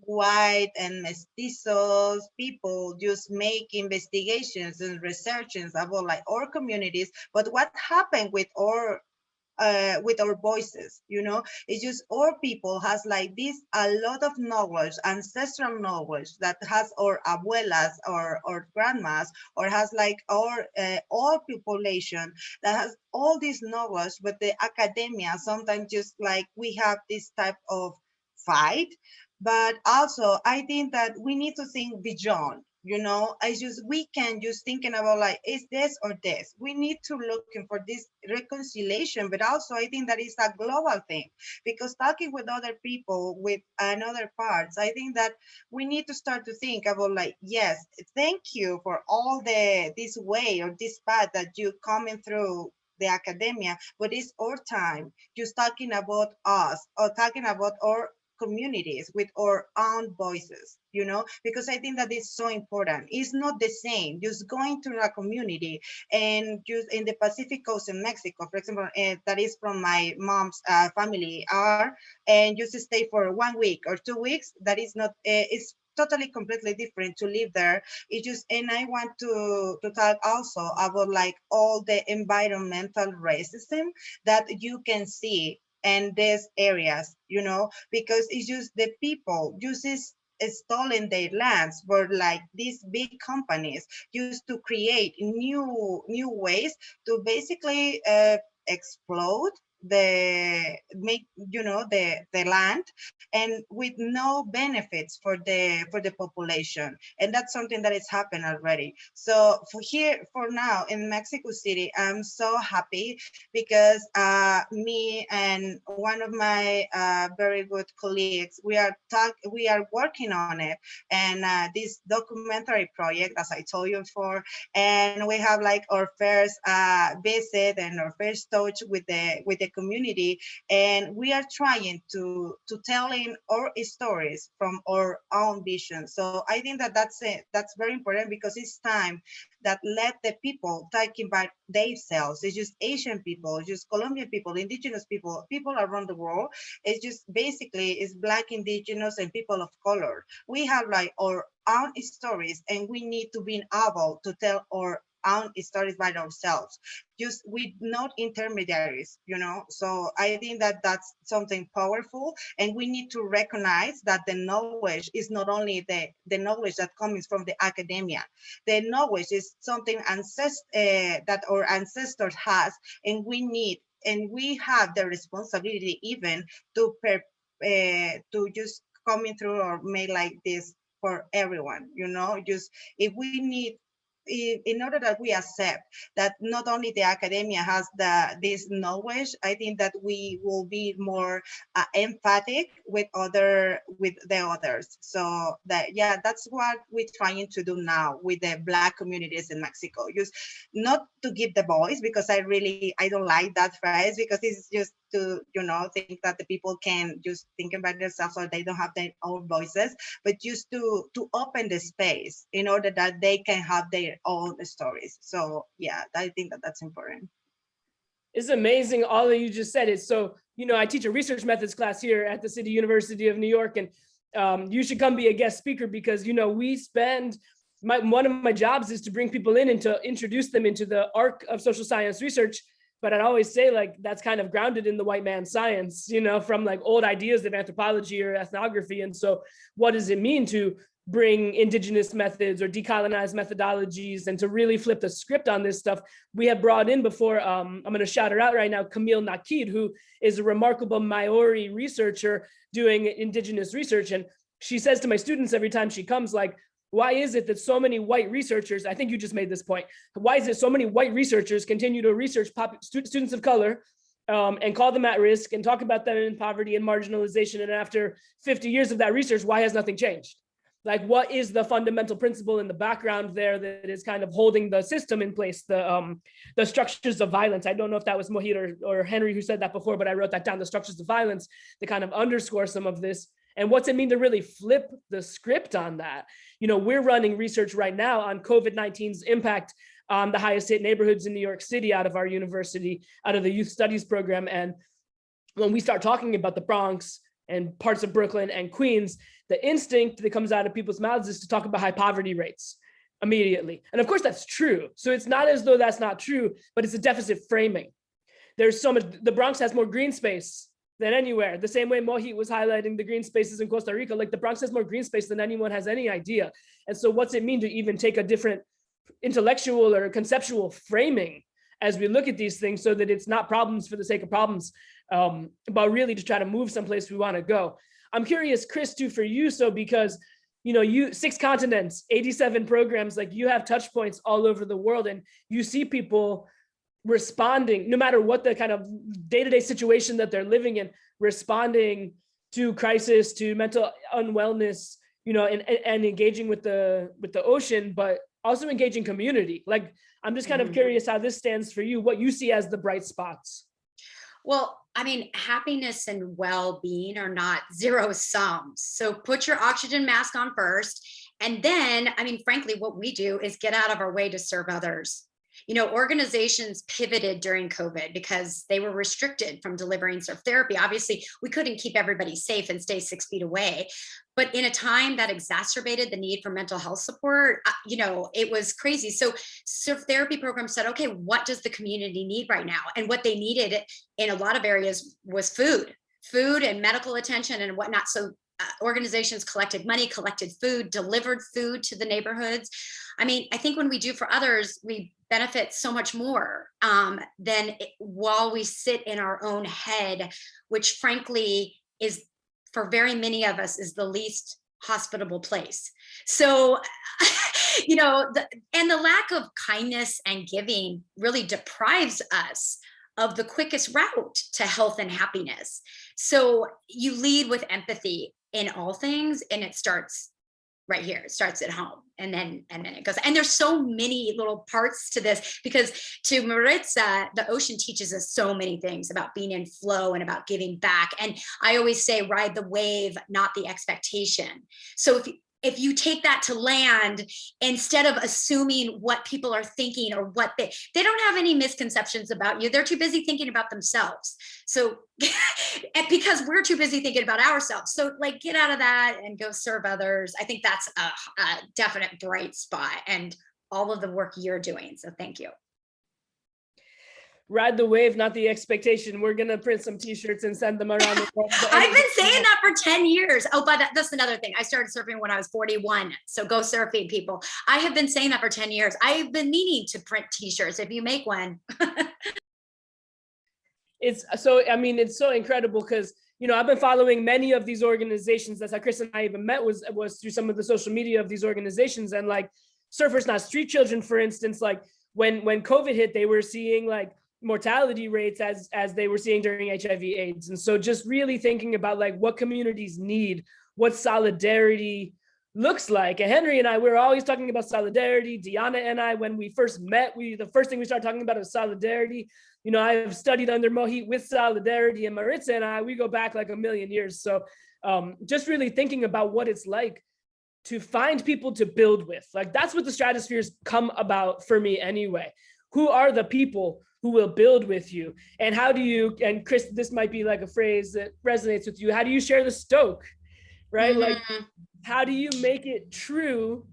white and mestizos people just make investigations and researches about like our communities, but what happened with our with our voices, you know. It's just our people has like this a lot of knowledge, ancestral knowledge that has our abuelas or grandmas, or has like our all population that has all this knowledge. But the academia sometimes just like we have this type of fight. But also I think that we need to think beyond, you know. I just, we can just thinking about like, is this or this, we need to looking for this reconciliation. But also I think that is a global thing, because talking with other people with another parts, I think that we need to start to think about like, yes, thank you for all this way or this path that you coming through the academia, but it's our time just talking about us, or talking about our communities with our own voices, you know, because I think that is so important. It's not the same just going to a community and just in the Pacific coast in Mexico, for example, that is from my mom's family are, and just stay for 1 week or 2 weeks. That is not, it's totally completely different to live there. It just, and I want to talk also about like all the environmental racism that you can see in these areas, you know, because it's just the people uses stolen their lands for like these big companies used to create new ways to basically explode make, you know, the land, and with no benefits for the population. And that's something that has happened already. So for here, for now in Mexico City, I'm so happy because me and one of my very good colleagues, we are working on it, and this documentary project, as I told you before, and we have like our first visit and our first touch with the community, and we are trying to telling our stories from our own vision. So I think that that's it. That's very important, because it's time that let the people talking about themselves. It's just Asian people, just Colombian people, indigenous people, people around the world. It's just basically it's Black, indigenous, and people of color. We have like our own stories, and we need to be able to tell our own stories by ourselves, just with not intermediaries, you know. So I think that that's something powerful, and we need to recognize that the knowledge is not only the knowledge that comes from the academia. The knowledge is something that our ancestors has, and we have the responsibility even to just coming through or make like this for everyone, you know. Just if we need, in order that we accept that not only the academia has this knowledge, I think that we will be more emphatic with the others. So that, yeah, that's what we're trying to do now with the Black communities in Mexico. Just not to give the voice, because I don't like that phrase, because it's just to, you know, think that the people can just think about themselves or they don't have their own voices, but just to open the space in order that they can have their own stories. So yeah, I think that that's important. It's amazing all that you just said. It's so, you know, I teach a research methods class here at the City University of New York, and you should come be a guest speaker, because, you know, we spend, one of my jobs is to bring people in and to introduce them into the arc of social science research. But I'd always say like that's kind of grounded in the white man's science, you know, from like old ideas of anthropology or ethnography. And so what does it mean to bring indigenous methods or decolonized methodologies and to really flip the script on this stuff? We have brought in before, I'm going to shout her out right now, Camille Nakid, who is a remarkable Maori researcher doing indigenous research. And she says to my students every time she comes, like, why is it that so many white researchers, I think you just made this point, why is it so many white researchers continue to research students of color and call them at risk and talk about them in poverty and marginalization? And after 50 years of that research, why has nothing changed? Like, what is the fundamental principle in the background there that is kind of holding the system in place, the structures of violence? I don't know if that was Mohit or Henry who said that before, but I wrote that down, the structures of violence, that kind of underscore some of this. And what's it mean to really flip the script on that? You know, we're running research right now on COVID-19's impact on the highest hit neighborhoods in New York City out of our university, out of the youth studies program. And when we start talking about the Bronx and parts of Brooklyn and Queens, the instinct that comes out of people's mouths is to talk about high poverty rates immediately. And of course that's true. So it's not as though that's not true, but it's a deficit framing. there's so much, the Bronx has more green space than anywhere. The same way Mohit was highlighting the green spaces in Costa Rica, like the Bronx has more green space than anyone has any idea. And so what's it mean to even take a different intellectual or conceptual framing as we look at these things, so that it's not problems for the sake of problems, but really to try to move someplace we want to go. I'm curious, Chris, too, for you. So because, you 6 continents, 87 programs, like you have touch points all over the world, and you see people responding, no matter what the kind of day-to-day situation that they're living in, responding to crisis, to mental unwellness, and engaging with the ocean, but also engaging community. Like, I'm just kind of curious how this stands for you, what you see as the bright spots. Well, I mean, happiness and well-being are not zero sums. So put your oxygen mask on first. And then, I mean, frankly, what we do is get out of our way to serve others. Organizations pivoted during COVID because they were restricted from delivering surf therapy. Obviously, we couldn't keep everybody safe and stay 6 feet away. But in a time that exacerbated the need for mental health support, it was crazy. So surf therapy programs said, okay, what does the community need right now? And what they needed in a lot of areas was food and medical attention and whatnot. So organizations collected money, collected food, delivered food to the neighborhoods. I mean, I think when we do for others, we benefit so much more than while we sit in our own head, which frankly is, for very many of us, is the least hospitable place. So, and the lack of kindness and giving really deprives us of the quickest route to health and happiness. So you lead with empathy in all things, and it starts right here. It starts at home, and then it goes. And there's so many little parts to this, because to Maritza, the ocean teaches us so many things about being in flow and about giving back. And I always say, ride the wave, not the expectation. So if you take that to land, instead of assuming what people are thinking or what they don't have any misconceptions about you, they're too busy thinking about themselves. So because we're too busy thinking about ourselves. So like, get out of that and go serve others. I think that's a definite bright spot, and all of the work you're doing. So thank you. Ride the wave, not the expectation. We're going to print some t-shirts and send them around the world. I've been saying that for 10 years. Oh, but that's another thing. I started surfing when I was 41. So go surfing, people. I have been saying that for 10 years. I've been meaning to print t-shirts if you make one. It's so incredible because, I've been following many of these organizations. That's how Chris and I even met, was through some of the social media of these organizations. And like Surfers Not Street Children, for instance, like when COVID hit, they were seeing like mortality rates as they were seeing during HIV/AIDS. And so just really thinking about like what communities need, what solidarity looks like. And Henry and I, we're always talking about solidarity. Diana and I, when we first met, the first thing we started talking about is solidarity. I've studied under Mohit with solidarity, and Maritza and I, we go back like a million years. So just really thinking about what it's like to find people to build with. Like, that's what the Stratospheres come about for me anyway. Who are the people who will build with you? And how do you, and Chris, this might be like a phrase that resonates with you, how do you share the stoke, right? Like, how do you make it true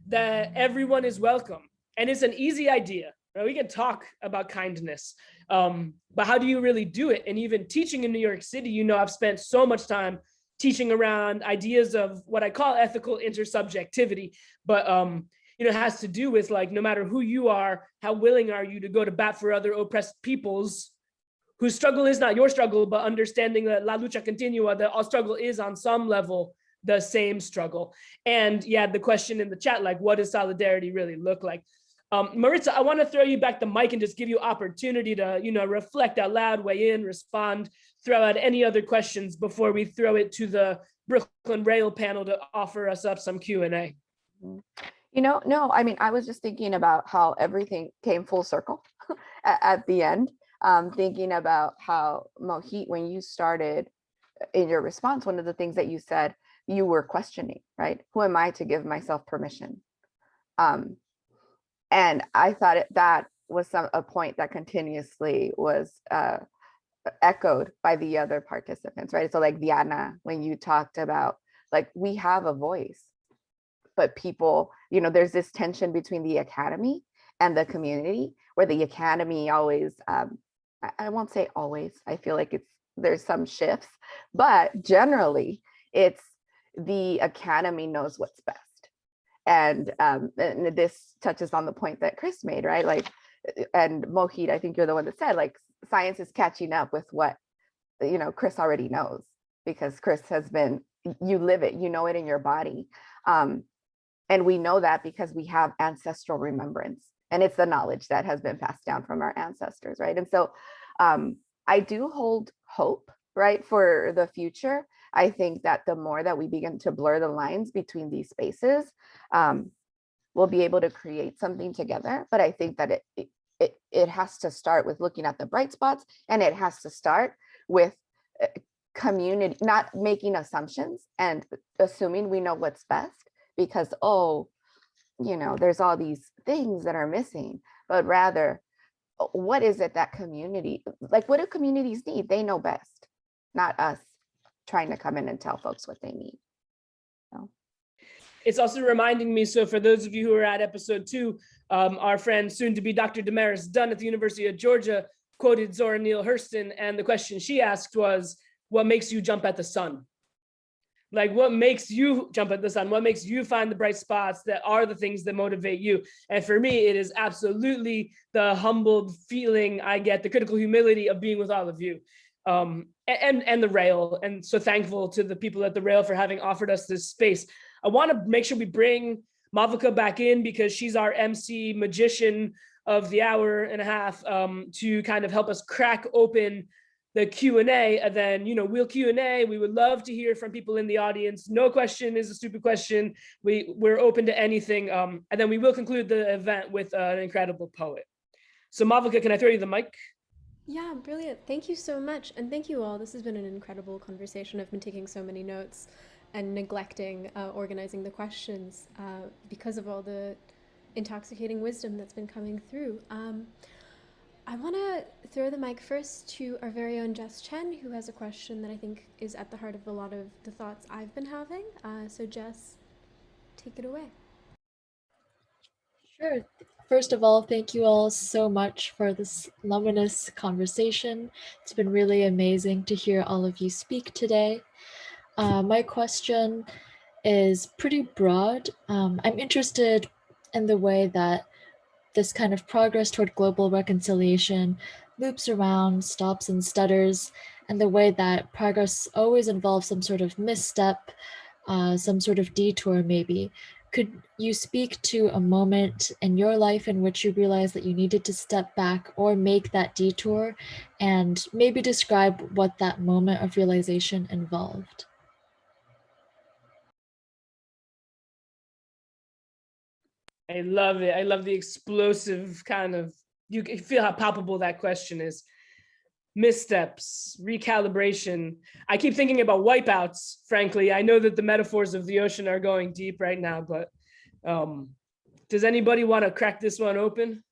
that everyone is welcome? And it's an easy idea, right? We can talk about kindness, but how do you really do it? And even teaching in New York City, I've spent so much time teaching around ideas of what I call ethical intersubjectivity, but it has to do with like, no matter who you are, how willing are you to go to bat for other oppressed peoples whose struggle is not your struggle, but understanding that la lucha continua, that our struggle is on some level the same struggle. And yeah, the question in the chat, like, what does solidarity really look like? Maritza, I want to throw you back the mic and just give you opportunity to, reflect out loud, weigh in, respond, throw out any other questions before we throw it to the Brooklyn Rail panel to offer us up some Q&A. No, I mean, I was just thinking about how everything came full circle at the end, thinking about how Mohit, when you started in your response, one of the things that you said, you were questioning, right? Who am I to give myself permission? And I thought that was a point that continuously was echoed by the other participants, right? So like Diana, when you talked about like, we have a voice, but people, there's this tension between the academy and the community, where the academy always, I won't say always, I feel like there's some shifts, but generally it's the academy knows what's best. And this touches on the point that Chris made, right? Like, and Mohit, I think you're the one that said, like, science is catching up with what, you know, Chris already knows, because Chris has been, you live it, you know it in your body. And we know that because we have ancestral remembrance, and it's the knowledge that has been passed down from our ancestors, right? And so I do hold hope, right, for the future. I think that the more that we begin to blur the lines between these spaces, we'll be able to create something together. But I think that it has to start with looking at the bright spots, and it has to start with community, not making assumptions and assuming we know what's best because, oh, you know, there's all these things that are missing, but rather, what is it that community, like, what do communities need? They know best, not us trying to come in and tell folks what they need. So. It's also reminding me, so for those of you who are at episode 2, our friend, soon to be Dr. Damaris Dunn at the University of Georgia, quoted Zora Neale Hurston, and the question she asked was, what makes you jump at the sun? Like, what makes you jump at the sun? What makes you find the bright spots that are the things that motivate you? And for me, it is absolutely the humbled feeling I get, the critical humility of being with all of you. And the Rail. And so thankful to the people at the Rail for having offered us this space. I want to make sure we bring Malvika back in because she's our MC magician of the hour and a half to kind of help us crack open the Q&A, and then, you know, we'll Q&A. We would love to hear from people in the audience. No question is a stupid question. We're open to anything. And then we will conclude the event with an incredible poet. So Malvika, can I throw you the mic? Yeah, brilliant. Thank you so much. And thank you all. This has been an incredible conversation. I've been taking so many notes and neglecting organizing the questions because of all the intoxicating wisdom that's been coming through. I want to throw the mic first to our very own Jess Chen, who has a question that I think is at the heart of a lot of the thoughts I've been having. So Jess, take it away. Sure. First of all, thank you all so much for this luminous conversation. It's been really amazing to hear all of you speak today. My question is pretty broad. I'm interested in the way that this kind of progress toward global reconciliation loops around, stops and stutters, and the way that progress always involves some sort of misstep, some sort of detour maybe. Could you speak to a moment in your life in which you realized that you needed to step back or make that detour, and maybe describe what that moment of realization involved? I love it. I love the explosive kind of, you can feel how palpable that question is. Missteps, recalibration. I keep thinking about wipeouts, frankly. I know that the metaphors of the ocean are going deep right now, but does anybody want to crack this one open?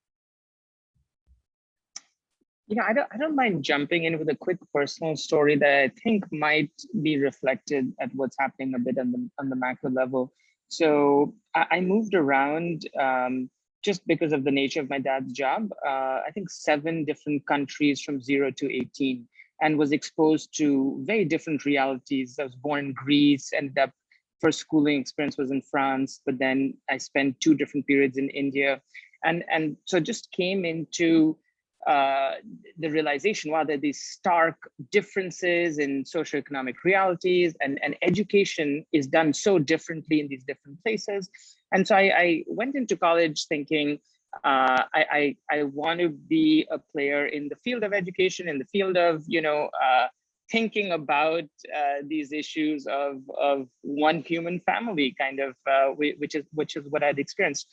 Yeah, I don't mind jumping in with a quick personal story that I think might be reflected at what's happening a bit on the macro level. So I moved around just because of the nature of my dad's job. I think 7 different countries from 0 to 18, and was exposed to very different realities. I was born in Greece, ended up, first schooling experience was in France, but then I spent 2 different periods in India. And so just came into the realization, wow, there are these stark differences in socioeconomic realities, and education is done so differently in these different places. And so I went into college thinking, I want to be a player in the field of education, in the field of, you know, thinking about these issues of one human family, kind of, which is what I'd experienced.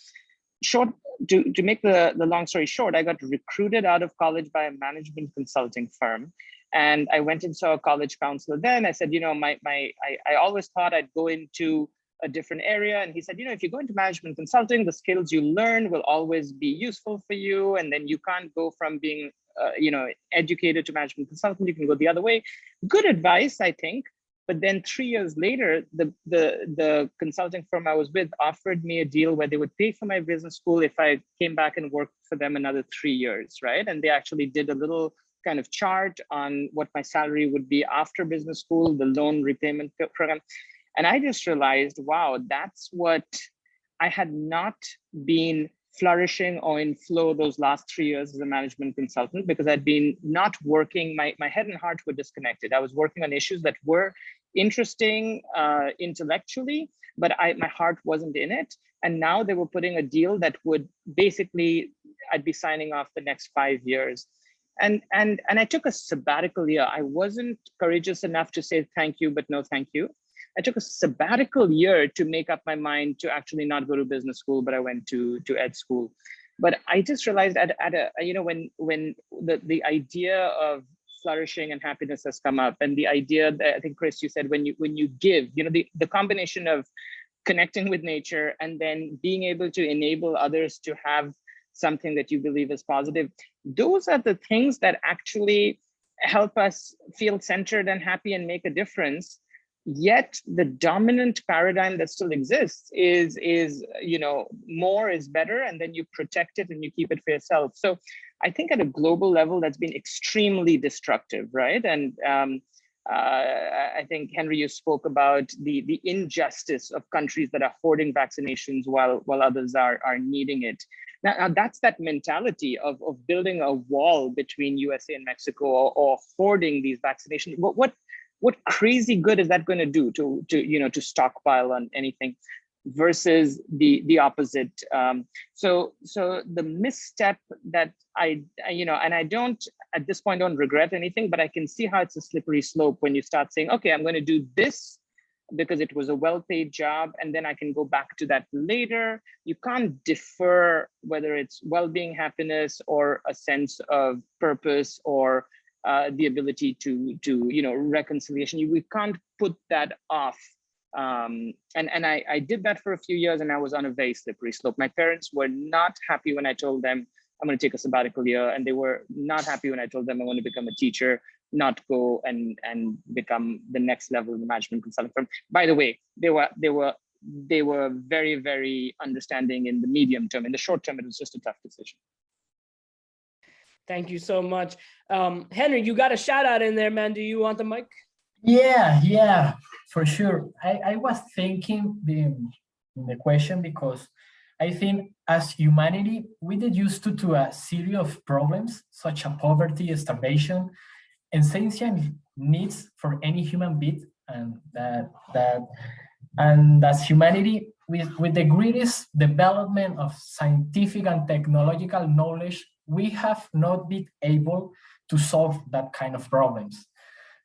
To make the long story short, I got recruited out of college by a management consulting firm. And I went and saw a college counselor then. I said, you know, I always thought I'd go into a different area. And he said, you know, if you go into management consulting, the skills you learn will always be useful for you. And then you can't go from being, you know, educated to management consultant. You can go the other way. Good advice, I think. But then 3 years later, the consulting firm I was with offered me a deal where they would pay for my business school if I came back and worked for them another 3 years, right? And they actually did a little kind of chart on what my salary would be after business school, the loan repayment program. And I just realized, wow, that's what I had not been flourishing or in flow those last 3 years as a management consultant, because I'd been not working, my head and heart were disconnected. I was working on issues that were interesting intellectually, but my heart wasn't in it. And now they were putting a deal that would basically, I'd be signing off the next 5 years. And I took a sabbatical year. I wasn't courageous enough to say thank you, but no thank you. I took a sabbatical year to make up my mind to actually not go to business school, but I went to ed school. But I just realized when the idea of flourishing and happiness has come up, and the idea that I think, Chris, you said, when you give, the combination of connecting with nature and then being able to enable others to have something that you believe is positive, those are the things that actually help us feel centered and happy and make a difference. Yet the dominant paradigm that still exists is more is better, and then you protect it and you keep it for yourself. So I think at a global level, that's been extremely destructive, right? And I think, Henry, you spoke about the injustice of countries that are hoarding vaccinations while others are needing it. Now that's that mentality of building a wall between USA and Mexico, or hoarding these vaccinations. What crazy good is that going to do to stockpile on anything, versus the opposite? So the misstep that I don't at this point don't regret anything, but I can see how it's a slippery slope when you start saying, okay, I'm going to do this because it was a well-paid job, and then I can go back to that later. You can't defer whether it's well-being, happiness, or a sense of purpose, or the ability to reconciliation. We can't put that off. And I did that for a few years, and I was on a very slippery slope. My parents were not happy when I told them I'm going to take a sabbatical year, and they were not happy when I told them I want to become a teacher, not go and become the next level in the management consulting firm. By the way, they were very, very understanding in the medium term. In the short term, it was just a tough decision. Thank you so much. Henry, you got a shout out in there, man. Do you want the mic? Yeah, for sure. I was thinking the question, because I think as humanity, we get used to a series of problems such as poverty, starvation, essential needs for any human being, and as humanity, with the greatest development of scientific and technological knowledge, we have not been able to solve that kind of problems.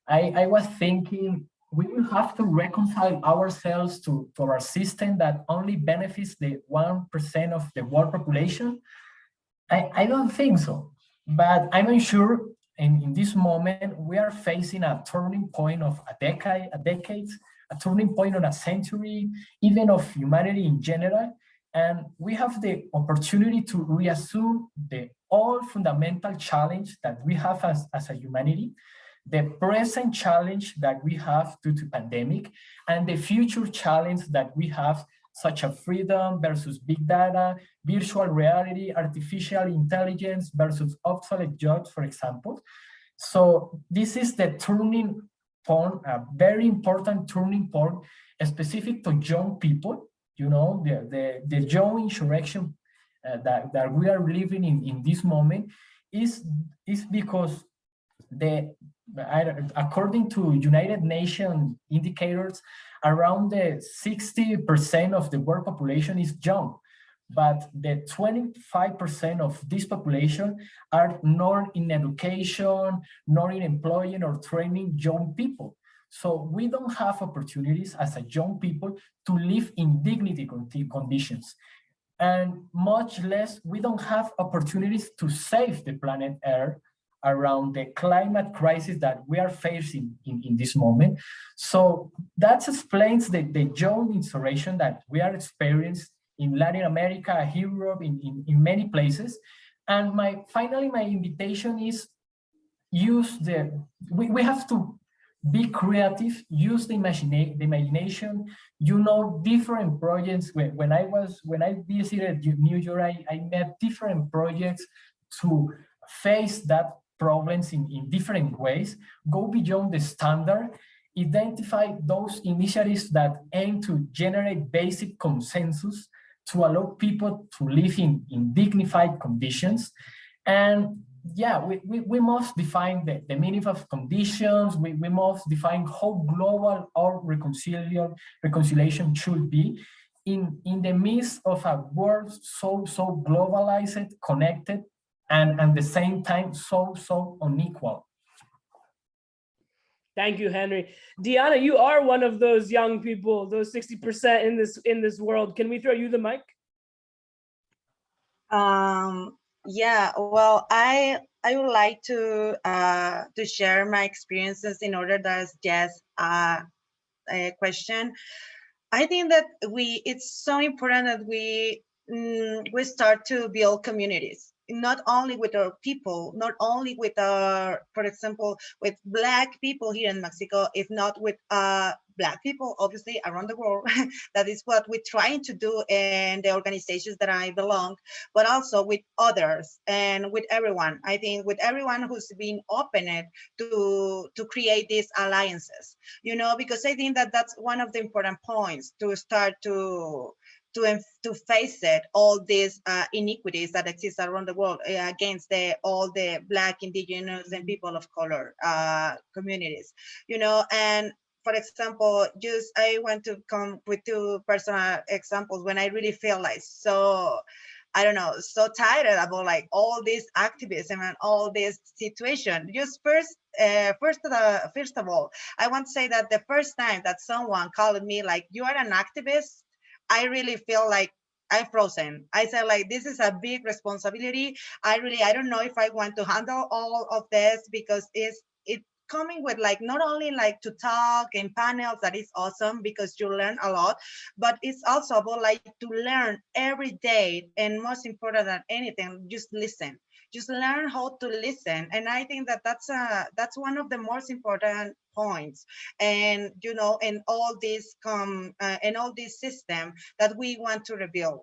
I was thinking we will have to reconcile ourselves to our system that only benefits the 1% of the world population. I don't think so, but I'm unsure. In this moment, we are facing a turning point of a decade, a turning point on a century, even of humanity in general. And we have the opportunity to reassume the all fundamental challenge that we have as a humanity, the present challenge that we have due to pandemic, and the future challenge that we have, such as freedom versus big data, virtual reality, artificial intelligence versus obsolete jobs, for example. So this is the turning point, a very important turning point, specific to young people. The young insurrection that we are living in this moment is because according to United Nations indicators, around the 60% of the world population is young, but the 25% of this population are not in education, not in employing or training young people. So we don't have opportunities as a young people to live in dignity conditions. And much less, we don't have opportunities to save the planet Earth around the climate crisis that we are facing in this moment. So that explains the young insurrection that we are experiencing in Latin America, Europe, in many places. And finally, my invitation is we have to be creative, use the imagination, different projects. When I visited New York, I met different projects to face that problems in different ways, go beyond the standard, identify those initiatives that aim to generate basic consensus to allow people to live in dignified conditions. And yeah, we must define the meaning of conditions. We must define how global our reconciliation should be in the midst of a world so globalized, connected, and at the same time so unequal. Thank you, Henry. Diana, you are one of those young people, those 60% in this world. Can we throw you the mic? Yeah, well, I would like to share my experiences in order that Jess a question. I think that it's so important that we start to build communities, not only with our people, not only with our, for example, with Black people here in Mexico, if not with Black people, obviously around the world. That is what we're trying to do in the organizations that I belong, but also with others and with everyone. I think with everyone who's been opened to create these alliances, because I think that that's one of the important points to start to face it, all these inequities that exist around the world against all the Black, Indigenous, and people of color communities, and for example, I want to come with two personal examples when I really feel like so tired about like all this activism and all this situation. Just first of all, I want to say that the first time that someone called me like, you are an activist, I really feel like I'm frozen. I said like, this is a big responsibility. I don't know if I want to handle all of this, because it coming with like not only like to talk in panels, that is awesome because you learn a lot, but it's also about like to learn every day, and most important than anything, just listen. Just learn how to listen. And I think that that's one of the most important points. And in all this in all this system that we want to rebuild,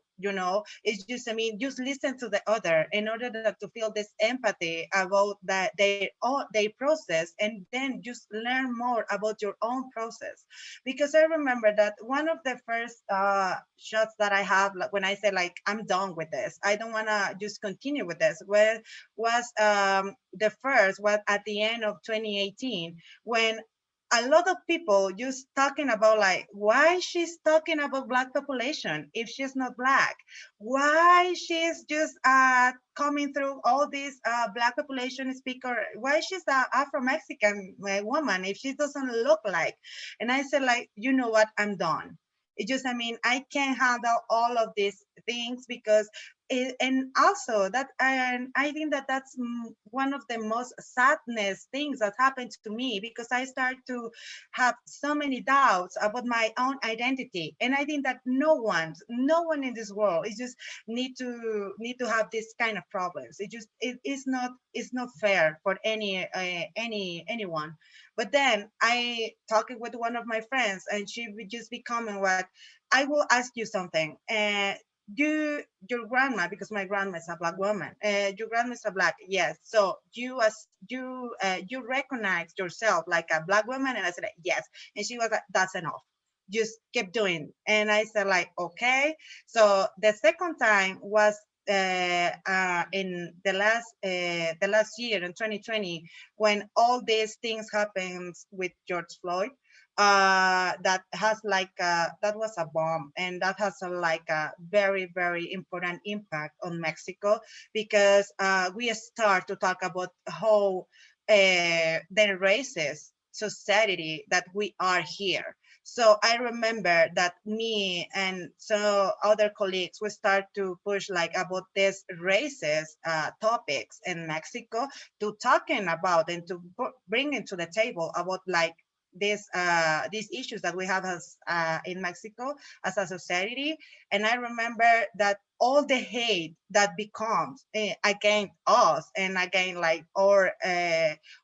it's just, just listen to the other in order to feel this empathy about that their process, and then just learn more about your own process. Because I remember that one of the first shots that I have, like, when I said like, I'm done with this, I don't want to just continue with this, was the first was at the end of 2018, when a lot of people just talking about like, why she's talking about Black population if she's not Black? Why she's just coming through all these Black population speaker? Why she's an Afro-Mexican woman if she doesn't look like? And I said like, you know what, I'm done. It just, I can't handle all of these things, because and also that, and I think that that's one of the most sadness things that happened to me, because I start to have so many doubts about my own identity. And I think that no one in this world is just need to have this kind of problems. It's not fair for anyone. But then I talking with one of my friends, and she would just be coming what, I will ask you something. Your grandma, because my grandma is a Black woman, your grandma is a Black, yes. So you recognize yourself like a Black woman? And I said yes. And she was like, that's enough, just keep doing. And I said like, okay. So the second time was in the last year in 2020, when all these things happened with George Floyd. That has like that was a bomb, and that has a very, very important impact on Mexico, because we start to talk about how the racist society that we are here. So I remember that me and so other colleagues will start to push like about this racist topics in Mexico, to talking about and to bring it to the table about like these issues that we have as in Mexico as a society. And I remember that all the hate that becomes against us and against like our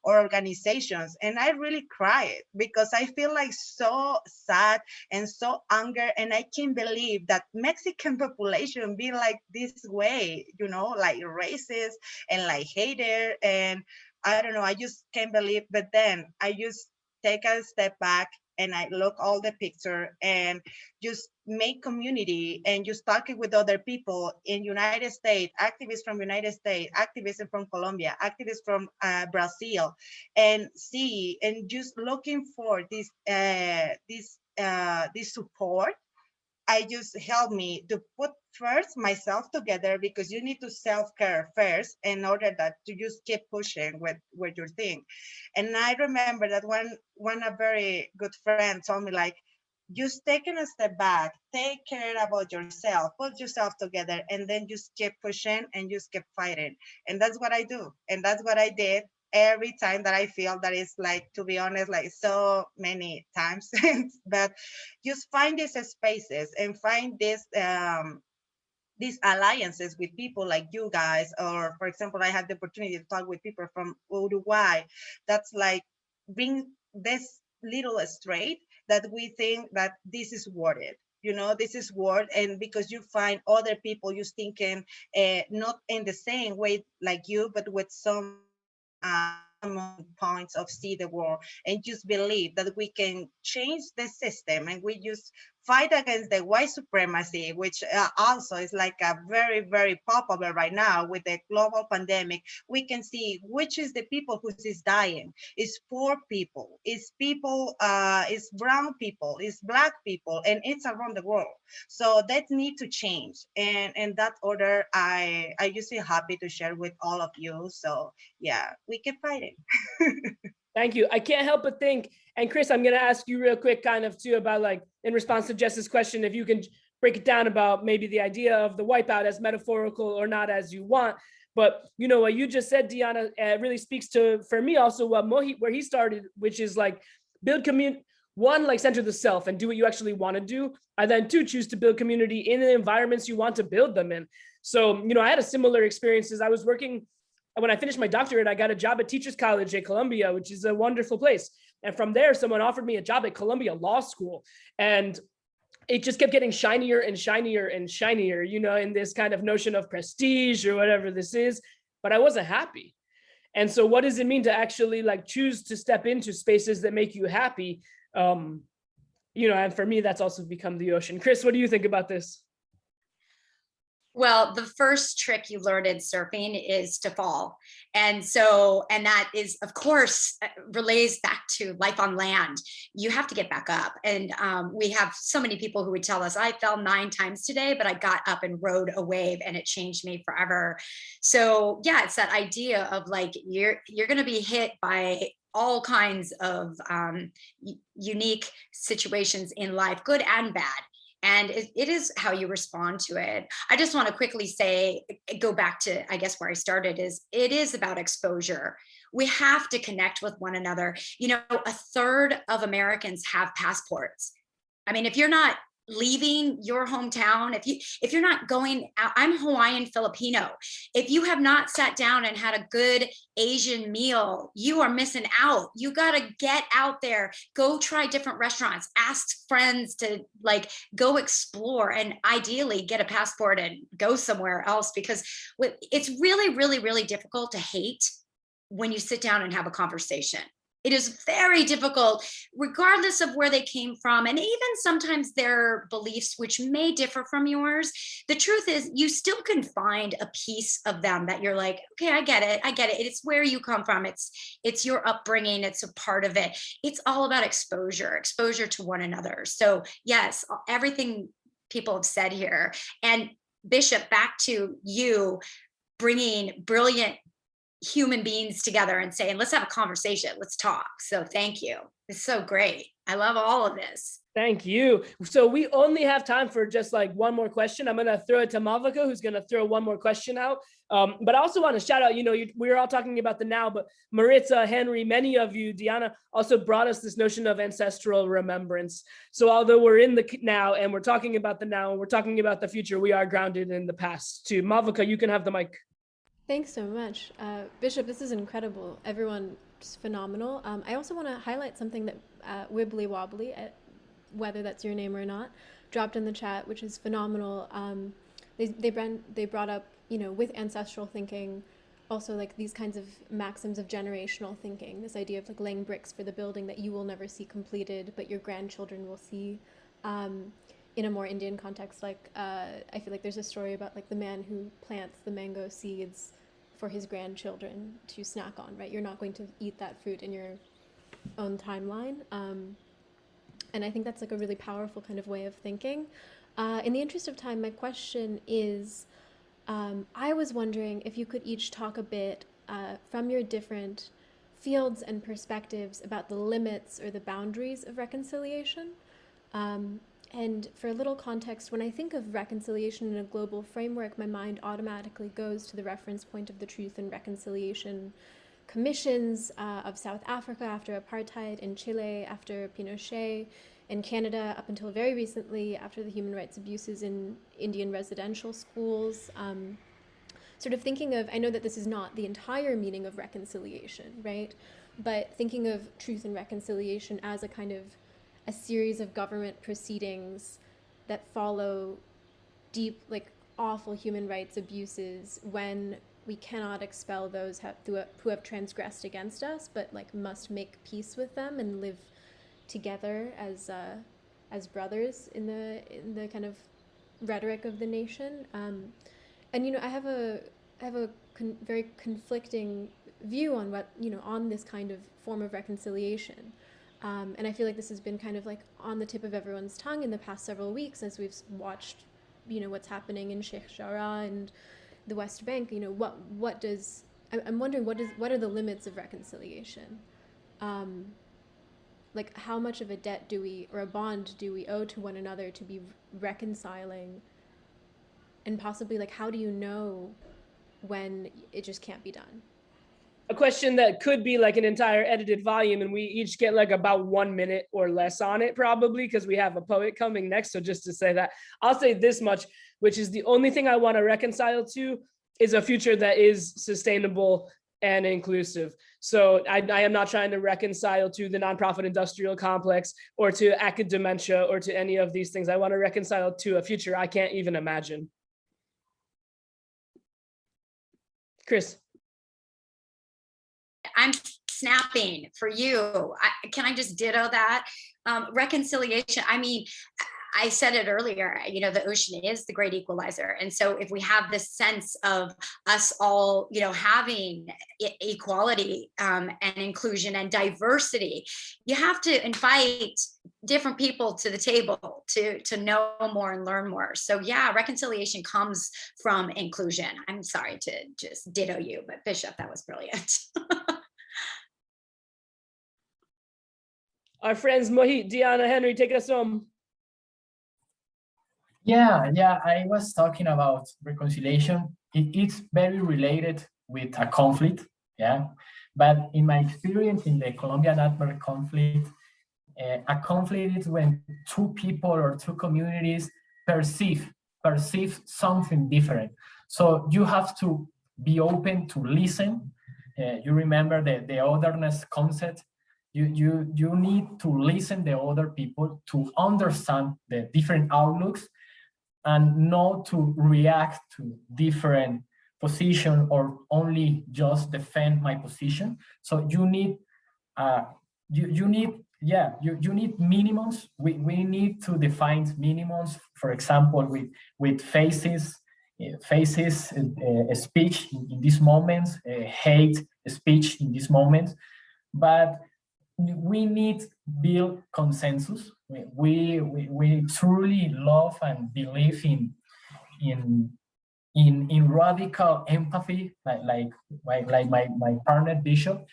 organizations, and I really cried, because I feel like so sad and so anger, and I can't believe that Mexican population be like this way, like racist and like hater. And I don't know, I just can't believe. But then I just take a step back and I look all the picture and just make community and just talking with other people in United States, activists from United States, activists from Colombia, activists from Brazil, and see and just looking for this support. I just help me to put first myself together, because you need to self-care first in order that to just keep pushing with your thing. And I remember that one a very good friend told me, like, just taking a step back, take care about yourself, put yourself together, and then just keep pushing and just keep fighting. And that's what I do. And that's what I did every time that I feel that is, like, to be honest, like so many times. But just find these spaces and find these alliances with people like you guys. Or for example, I had the opportunity to talk with people from Uruguay. That's like bring this little straight that we think that this is worth it. You know, this is worth, and because you find other people just thinking not in the same way like you, but with some points of see the world, and just believe that we can change the system, and we just fight against the white supremacy, which also is like a very, very popular right now with the global pandemic. We can see which is the people who is dying. It's poor people, it's people, it's brown people, it's black people, and it's around the world. So that need to change. And in that order, I just feel happy to share with all of you. So yeah, we keep fighting. Thank you. I can't help but think, and Chris, I'm going to ask you real quick kind of too about, like, in response to Jess's question, if you can break it down about maybe the idea of the wipeout as metaphorical or not, as you want. But, you know, what you just said, Diana, really speaks to, for me also, what where he started, which is like build community. One, like center the self and do what you actually want to do. And then two, choose to build community in the environments you want to build them in. So, you know, I had a similar experience as I was working. When I finished my doctorate, I got a job at Teachers College at Columbia, which is a wonderful place. And from there, someone offered me a job at Columbia Law School. And it just kept getting shinier and shinier and shinier, you know, in this kind of notion of prestige or whatever this is. But I wasn't happy. And so what does it mean to actually, like, choose to step into spaces that make you happy? You know, and for me, that's also become the ocean. Chris, what do you think about this? Well, the first trick you learned in surfing is to fall. And so, and that is, of course, relays back to life on land. You have to get back up. And we have so many people who would tell us, I fell 9 times today, but I got up and rode a wave and it changed me forever. So yeah, it's that idea of, like, you're going to be hit by all kinds of unique situations in life, good and bad. And it is how you respond to it. I just want to quickly say, go back to, I guess, where I started, is it is about exposure. We have to connect with one another. You know, 1/3 of Americans have passports. I mean, if you're not leaving your hometown, if you're not going out, I'm Hawaiian Filipino. If you have not sat down and had a good Asian meal, you are missing out. You got to get out there, go try different restaurants, ask friends to, like, go explore, and ideally get a passport and go somewhere else, because it's really, really, really difficult to hate when you sit down and have a conversation. It is very difficult, regardless of where they came from, and even sometimes their beliefs, which may differ from yours. The truth is, you still can find a piece of them that you're like, okay, I get it. It's where you come from. It's your upbringing. It's a part of it. It's all about exposure to one another. So yes, everything people have said here. And Bishop, back to you, bringing brilliant human beings together and saying, let's have a conversation, let's talk. So thank you. It's so great. I love all of this. Thank you. So we only have time for just like one more question. I'm going to throw it to Malvika, who's going to throw one more question out. But I also want to shout out, you know, we're all talking about the now, but Maritza, Henry, many of you, Diana, also brought us this notion of ancestral remembrance. So although we're in the now and we're talking about the now and we're talking about the future, we are grounded in the past too. Malvika, you can have the mic. Thanks so much. Bishop, this is incredible. Everyone just phenomenal. I also want to highlight something that Wibbly Wobbly, whether that's your name or not, dropped in the chat, which is phenomenal. They brought up, you know, with ancestral thinking, also like these kinds of maxims of generational thinking, this idea of like laying bricks for the building that you will never see completed, but your grandchildren will see. In a more Indian context, like I feel like there's a story about like the man who plants the mango seeds for his grandchildren to snack on, right? You're not going to eat that fruit in your own timeline. And I think that's like a really powerful kind of way of thinking. In the interest of time, my question is, I was wondering if you could each talk a bit from your different fields and perspectives about the limits or the boundaries of reconciliation. And for a little context, when I think of reconciliation in a global framework, my mind automatically goes to the reference point of the Truth and Reconciliation Commissions of South Africa after apartheid, in Chile after Pinochet, in Canada up until very recently after the human rights abuses in Indian residential schools. Sort of thinking of, I know that this is not the entire meaning of reconciliation, right? But thinking of truth and reconciliation as a kind of a series of government proceedings that follow deep, like awful human rights abuses when we cannot expel those who have transgressed against us, but like must make peace with them and live together as brothers in the kind of rhetoric of the nation. And you know, I have a very conflicting view on what, you know, on this kind of form of reconciliation. And I feel like this has been kind of like on the tip of everyone's tongue in the past several weeks as we've watched, you know, what's happening in Sheikh Jarrah and the West Bank. You know, I'm wondering what are the limits of reconciliation? Like how much of a debt or a bond do we owe to one another to be reconciling? And possibly like, how do you know when it just can't be done? A question that could be like an entire edited volume, and we each get like about 1 minute or less on it probably, because we have a poet coming next. So just to say that, I'll say this much, which is the only thing I want to reconcile to is a future that is sustainable and inclusive. So I am not trying to reconcile to the nonprofit industrial complex or to academia or to any of these things. I want to reconcile to a future I can't even imagine. Chris. I'm snapping for you. Can I just ditto that? Reconciliation, I mean, I said it earlier, you know, the ocean is the great equalizer. And so if we have this sense of us all, you know, having equality and inclusion and diversity, you have to invite different people to the table to know more and learn more. So yeah, reconciliation comes from inclusion. I'm sorry to just ditto you, but Bishop, that was brilliant. Our friends Mohit, Diana, Henry, take us home. Yeah, I was talking about reconciliation. It's very related with a conflict, yeah. But in my experience in the Colombia-Network conflict, a conflict is when two people or two communities perceive something different. So you have to be open to listen. You remember the otherness concept. You need to listen to other people to understand the different outlooks and not to react to different position or only just defend my position. So you need you need minimums. We need to define minimums, for example, with faces speech in these moments, hate speech in these moments, but we need build consensus. We truly love and believe in radical empathy, like my partner Bishop,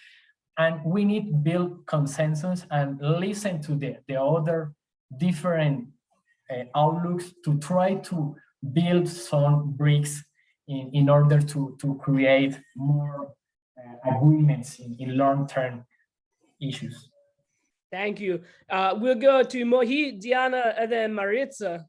and we need build consensus and listen to the other different outlooks to try to build some bricks in order to create more agreements in long-term issues. Thank you. We'll go to Mohit, Diana, and then Maritza.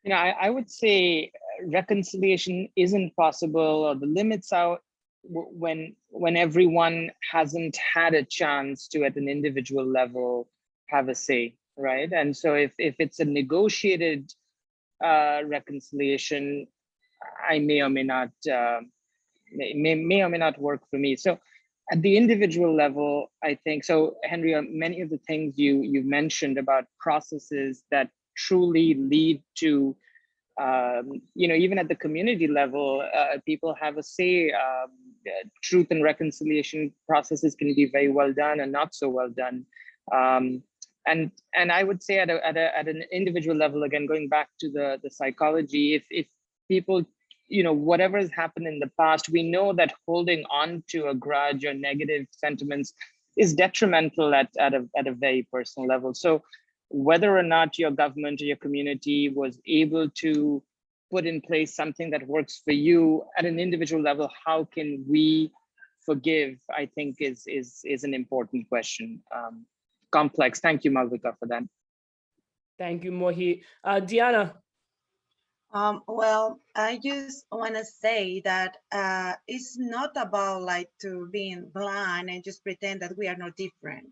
You know, I would say reconciliation isn't possible, or the limits are when everyone hasn't had a chance to, at an individual level, have a say, right? And so if it's a negotiated reconciliation, I may or may not may or may not work for me. So at the individual level, I think, so Henry, many of the things you mentioned about processes that truly lead to, even at the community level, people have a say. Truth and reconciliation processes can be very well done and not so well done. And I would say at an individual level, again, going back to the psychology, if people, whatever has happened in the past, we know that holding on to a grudge or negative sentiments is detrimental at a very personal level. So whether or not your government or your community was able to put in place something that works for you at an individual level, how can we forgive, I think is an important question. Complex. Thank you, Malvika, for that. Thank you, Mohi. Diana. Well, I just want to say that it's not about like to being blind and just pretend that we are not different,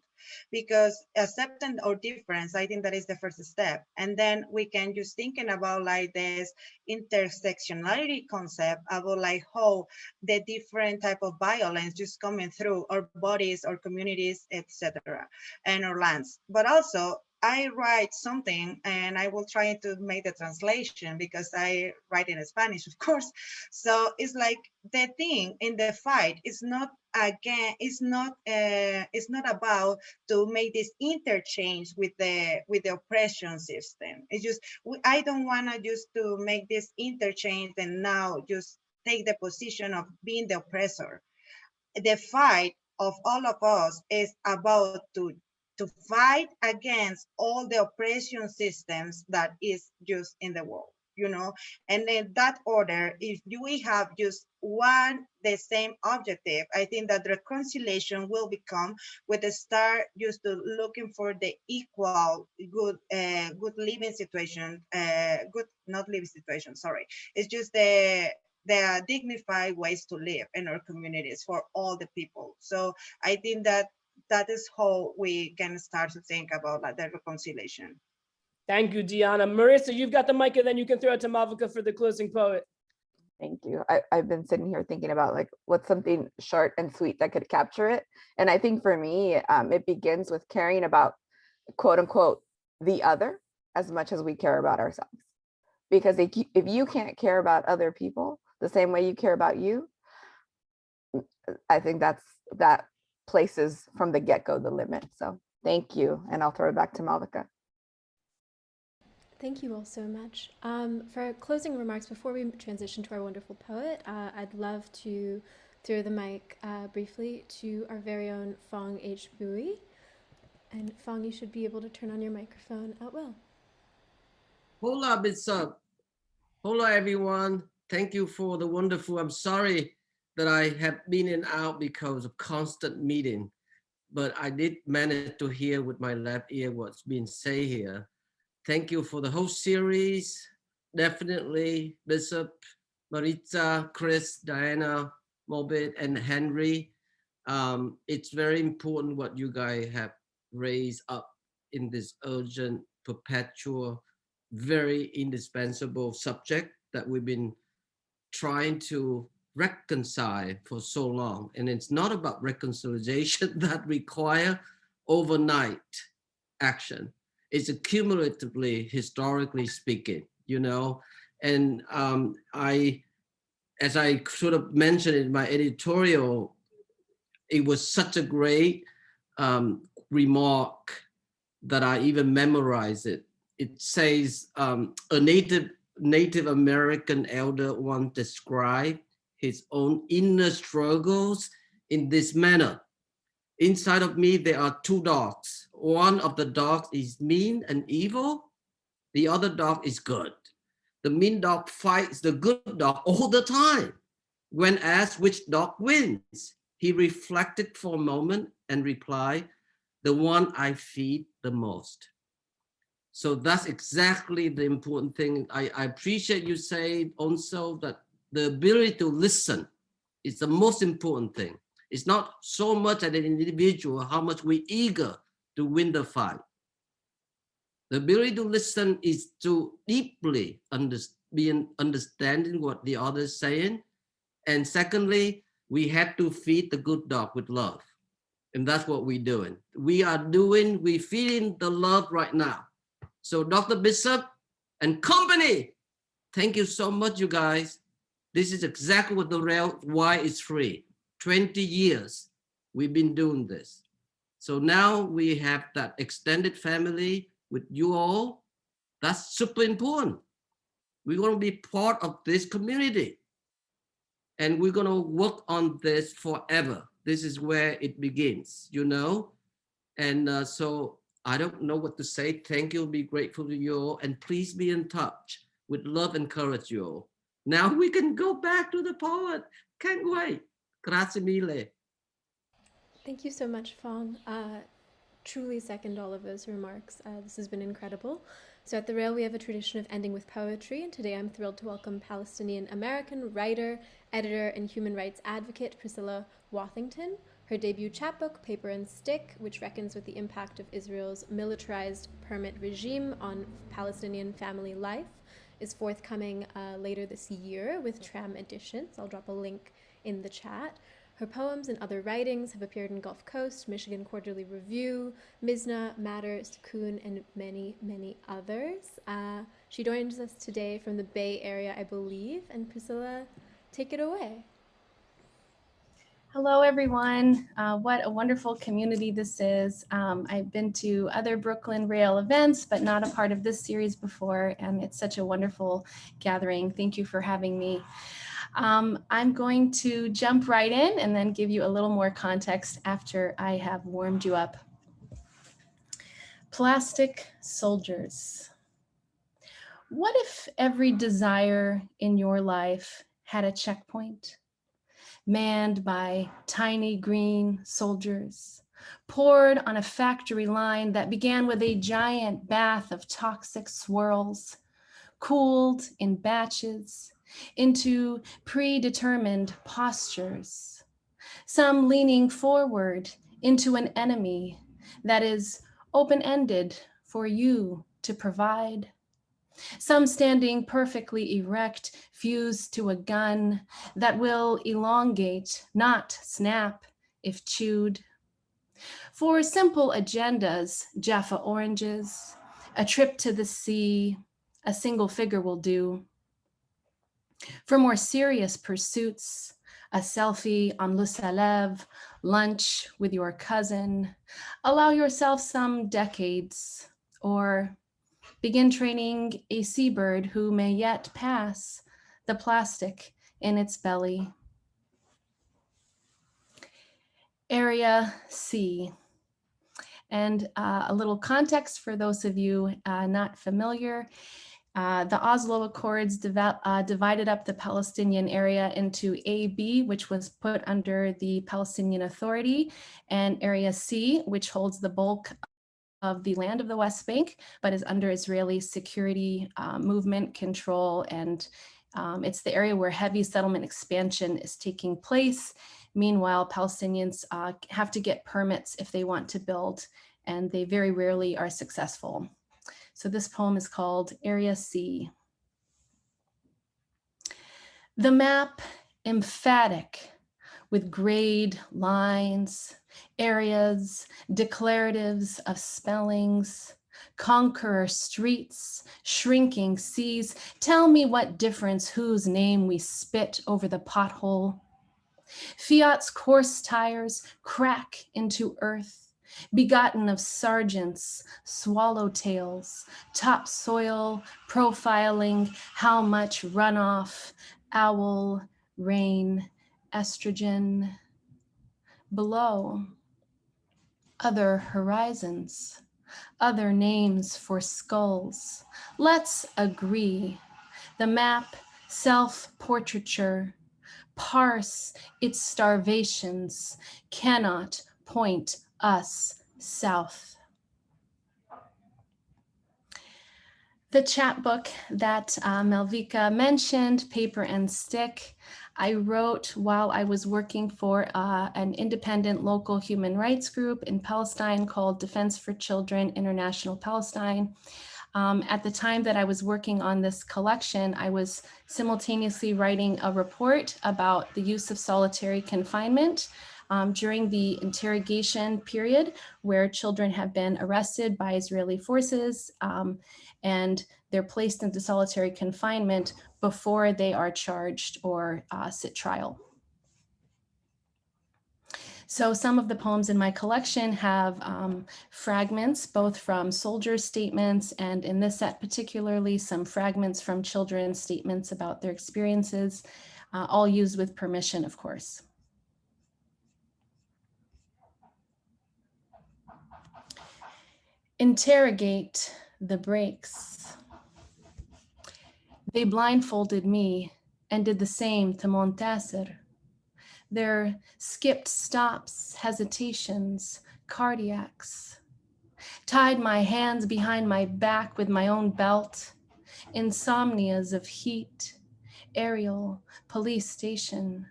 because accepting our difference, I think that is the first step. And then we can just thinking about like this intersectionality concept about like how the different type of violence just coming through our bodies, our communities, etc., and our lands. But also, I write something and I will try to make the translation because I write in Spanish, of course. So it's like the thing in the fight is not, again, it's not about to make this interchange with the oppression system. It's just, I don't want to just to make this interchange and now just take the position of being the oppressor. The fight of all of us is about to fight against all the oppression systems that is just in the world, and in that order, if we have just the same objective, I think that reconciliation will become with the start just to looking for the equal good living situation, not living situation, sorry. It's just the dignified ways to live in our communities for all the people. So I think that is how we can start to think about like the reconciliation. Thank you, Diana. Marissa, you've got the mic, and then you can throw it to Malvika for the closing poet. Thank you. I've been sitting here thinking about like what's something short and sweet that could capture it. And I think for me, it begins with caring about, quote unquote, the other as much as we care about ourselves. Because if you can't care about other people the same way you care about you, I think that places from the get-go the limit. So thank you. And I'll throw it back to Malvika. Thank you all so much. For our closing remarks, before we transition to our wonderful poet, I'd love to throw the mic briefly to our very own Phong H. Bui. And Phong, you should be able to turn on your microphone at will. Hola, Bishop. Hola, everyone. Thank you for the wonderful. I'm sorry that I have been in and out because of constant meeting, but I did manage to hear with my left ear what's being said here. Thank you for the whole series. Definitely, Bishop, Maritza, Chris, Diana, Mobit, and Henry. It's very important what you guys have raised up in this urgent, perpetual, very indispensable subject that we've been trying to reconcile for so long. And it's not about reconciliation that require overnight action. It's accumulatively, historically speaking, and as I sort of mentioned in my editorial, it was such a great remark that I even memorized it. It says, a Native American elder once described his own inner struggles in this manner. Inside of me, there are two dogs. One of the dogs is mean and evil. The other dog is good. The mean dog fights the good dog all the time. When asked which dog wins, he reflected for a moment and replied, the one I feed the most. So that's exactly the important thing. I appreciate you saying also that the ability to listen is the most important thing. It's not so much at an individual, how much we're eager to win the fight. The ability to listen is to deeply be understanding what the other is saying And secondly, we have to feed the good dog with love. And that's what we're doing. We're feeding the love right now. So Dr. Bishop and company, thank you so much, you guys. This is exactly what the rail, why it's free. 20 years we've been doing this. So now we have that extended family with you all. That's super important. We're going to be part of this community. And we're going to work on this forever. This is where it begins, you know? And so I don't know what to say. Thank you. Be grateful to you all. And please be in touch with love and courage, you all. Now we can go back to the poet. Can't wait. Grazie mille. Thank you so much, Phong. Truly second all of those remarks. This has been incredible. So at the Rail, we have a tradition of ending with poetry, and today I'm thrilled to welcome Palestinian-American writer, editor, and human rights advocate Priscilla Wathington. Her debut chapbook, Paper and Stick, which reckons with the impact of Israel's militarized permit regime on Palestinian family life, is forthcoming later this year with Tram editions. I'll drop a link in the chat. Her poems and other writings have appeared in Gulf Coast, Michigan Quarterly Review, Mizna, Matter, Sukoon, and many, many others. She joins us today from the Bay Area, I believe. And Priscilla, take it away. Hello, everyone. What a wonderful community this is. I've been to other Brooklyn Rail events, but not a part of this series before, and it's such a wonderful gathering. Thank you for having me. I'm going to jump right in and then give you a little more context after I have warmed you up. Plastic soldiers. What if every desire in your life had a checkpoint, manned by tiny green soldiers, poured on a factory line that began with a giant bath of toxic swirls, cooled in batches, into predetermined postures, some leaning forward into an enemy that is open-ended for you to provide, some standing perfectly erect, fused to a gun that will elongate, not snap if chewed. For simple agendas, Jaffa oranges, a trip to the sea, a single figure will do. For more serious pursuits, a selfie on Le Salève, lunch with your cousin, allow yourself some decades, or begin training a seabird who may yet pass the plastic in its belly. Area C. And a little context for those of you not familiar. The Oslo Accords divided up the Palestinian area into A-B, which was put under the Palestinian Authority, and Area C, which holds the bulk of the land of the West Bank, but is under Israeli security movement control. And it's the area where heavy settlement expansion is taking place. Meanwhile, Palestinians have to get permits if they want to build, and they very rarely are successful. So this poem is called Area C. The map, emphatic with grayed lines, areas, declaratives of spellings, conqueror streets, shrinking seas. Tell me what difference whose name we spit over the pothole. Fiat's coarse tires crack into earth, begotten of sergeants, swallowtails, topsoil, profiling, how much runoff, owl, rain, estrogen. Below, other horizons, other names for skulls. Let's agree. The map, self-portraiture, parse its starvations, cannot point us south. The chapbook that Malvika mentioned, Paper and Stick, I wrote while I was working for an independent local human rights group in Palestine called Defense for Children International Palestine. At the time that I was working on this collection, I was simultaneously writing a report about the use of solitary confinement during the interrogation period, where children have been arrested by Israeli forces and they're placed into solitary confinement before they are charged or sit trial. So some of the poems in my collection have fragments, both from soldiers' statements, and in this set particularly, some fragments from children's statements about their experiences, all used with permission, of course. Interrogate the breaks. They blindfolded me and did the same to Montasser. Their skipped stops, hesitations, cardiacs. Tied my hands behind my back with my own belt. Insomnias of heat, aerial, police station.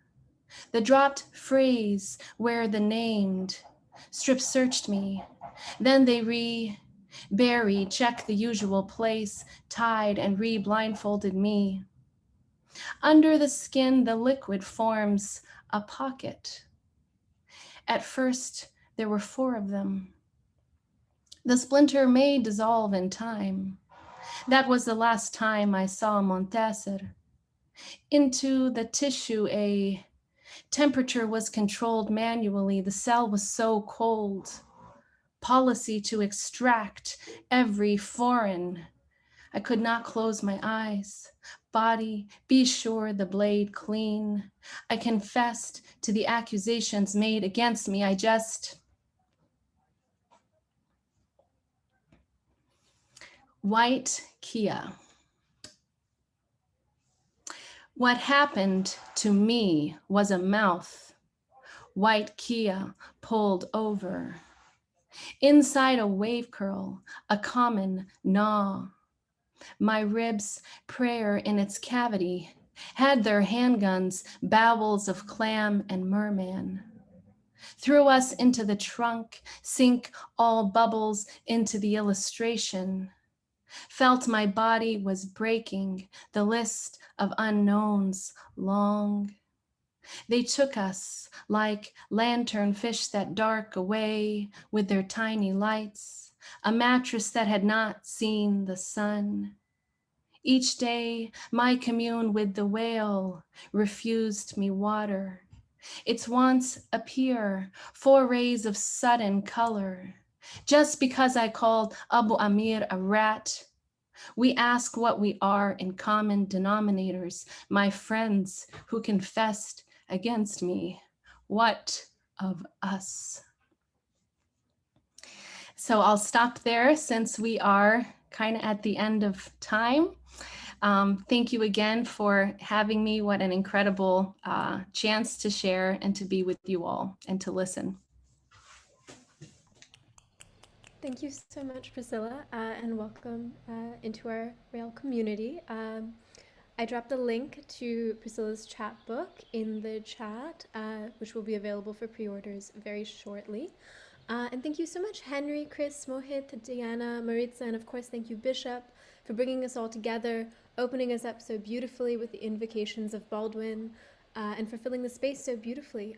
The dropped phrase where the named strip searched me. Then they buried, checked the usual place, tied and blindfolded me. Under the skin, the liquid forms a pocket. At first, there were 4 of them. The splinter may dissolve in time. That was the last time I saw Montasser. Into the tissue, a temperature was controlled manually. The cell was so cold. Policy to extract every foreign. I could not close my eyes. Body, be sure the blade clean. I confessed to the accusations made against me. I just white Kia. What happened to me was a mouth. White Kia pulled over. Inside a wave curl, a common gnaw. My ribs, prayer in its cavity, had their handguns, bowels of clam and merman. Threw us into the trunk, sink all bubbles into the illustration. Felt my body was breaking, the list of unknowns long. They took us like lanternfish that dark away with their tiny lights, a mattress that had not seen the sun. Each day, my commune with the whale refused me water. Its wants appear, 4 rays of sudden color. Just because I called Abu Amir a rat, we ask what we are in common denominators, my friends who confessed against me. What of us? So I'll stop there since we are kind of at the end of time. Thank you again for having me. What an incredible chance to share and to be with you all and to listen. Thank you so much, Priscilla, and welcome into our Rail community. I dropped a link to Priscilla's chapbook in the chat, which will be available for pre-orders very shortly. And thank you so much, Henry, Chris, Mohit, Diana, Maritza, and of course, thank you, Bishop, for bringing us all together, opening us up so beautifully with the invocations of Baldwin, and for filling the space so beautifully.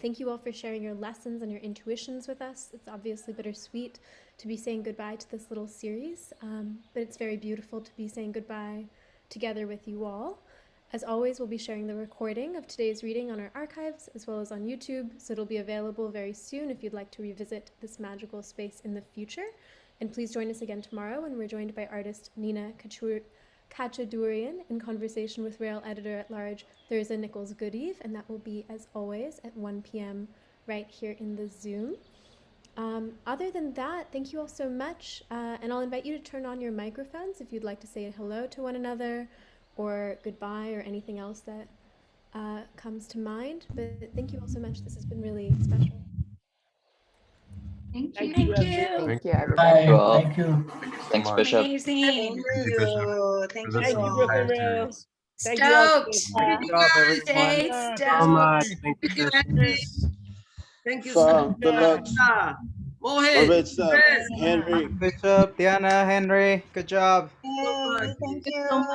Thank you all for sharing your lessons and your intuitions with us. It's obviously bittersweet to be saying goodbye to this little series, but it's very beautiful to be saying goodbye together with you all. As always, we'll be sharing the recording of today's reading on our archives as well as on YouTube, so it'll be available very soon if you'd like to revisit this magical space in the future. And please join us again tomorrow when we're joined by artist Nina Kachadurian in conversation with Rail Editor-at-Large Thurza Nichols-Goodeve, and that will be, as always, at 1 p.m. right here in the Zoom. Other than that, thank you all so much, and I'll invite you to turn on your microphones if you'd like to say hello to one another or goodbye or anything else that comes to mind. But thank you all so much. This has been really special. Thank you. Thank you. Thank you, everybody. Bye. Thank you. Thanks, Bishop. Amazing. Thank you. Thank you Thank you, all. Brooklyn Rail. Thank you all. Stoked. Good job, everyone. Stay So much. stoked. Thank you. Thank you, Henry. Thank you, Deluxe. Sarah. Mohit, Love it, stuff. Perez. Henry. Bishop, Diana, Henry, good job. Yay, thank Thank you you. so much.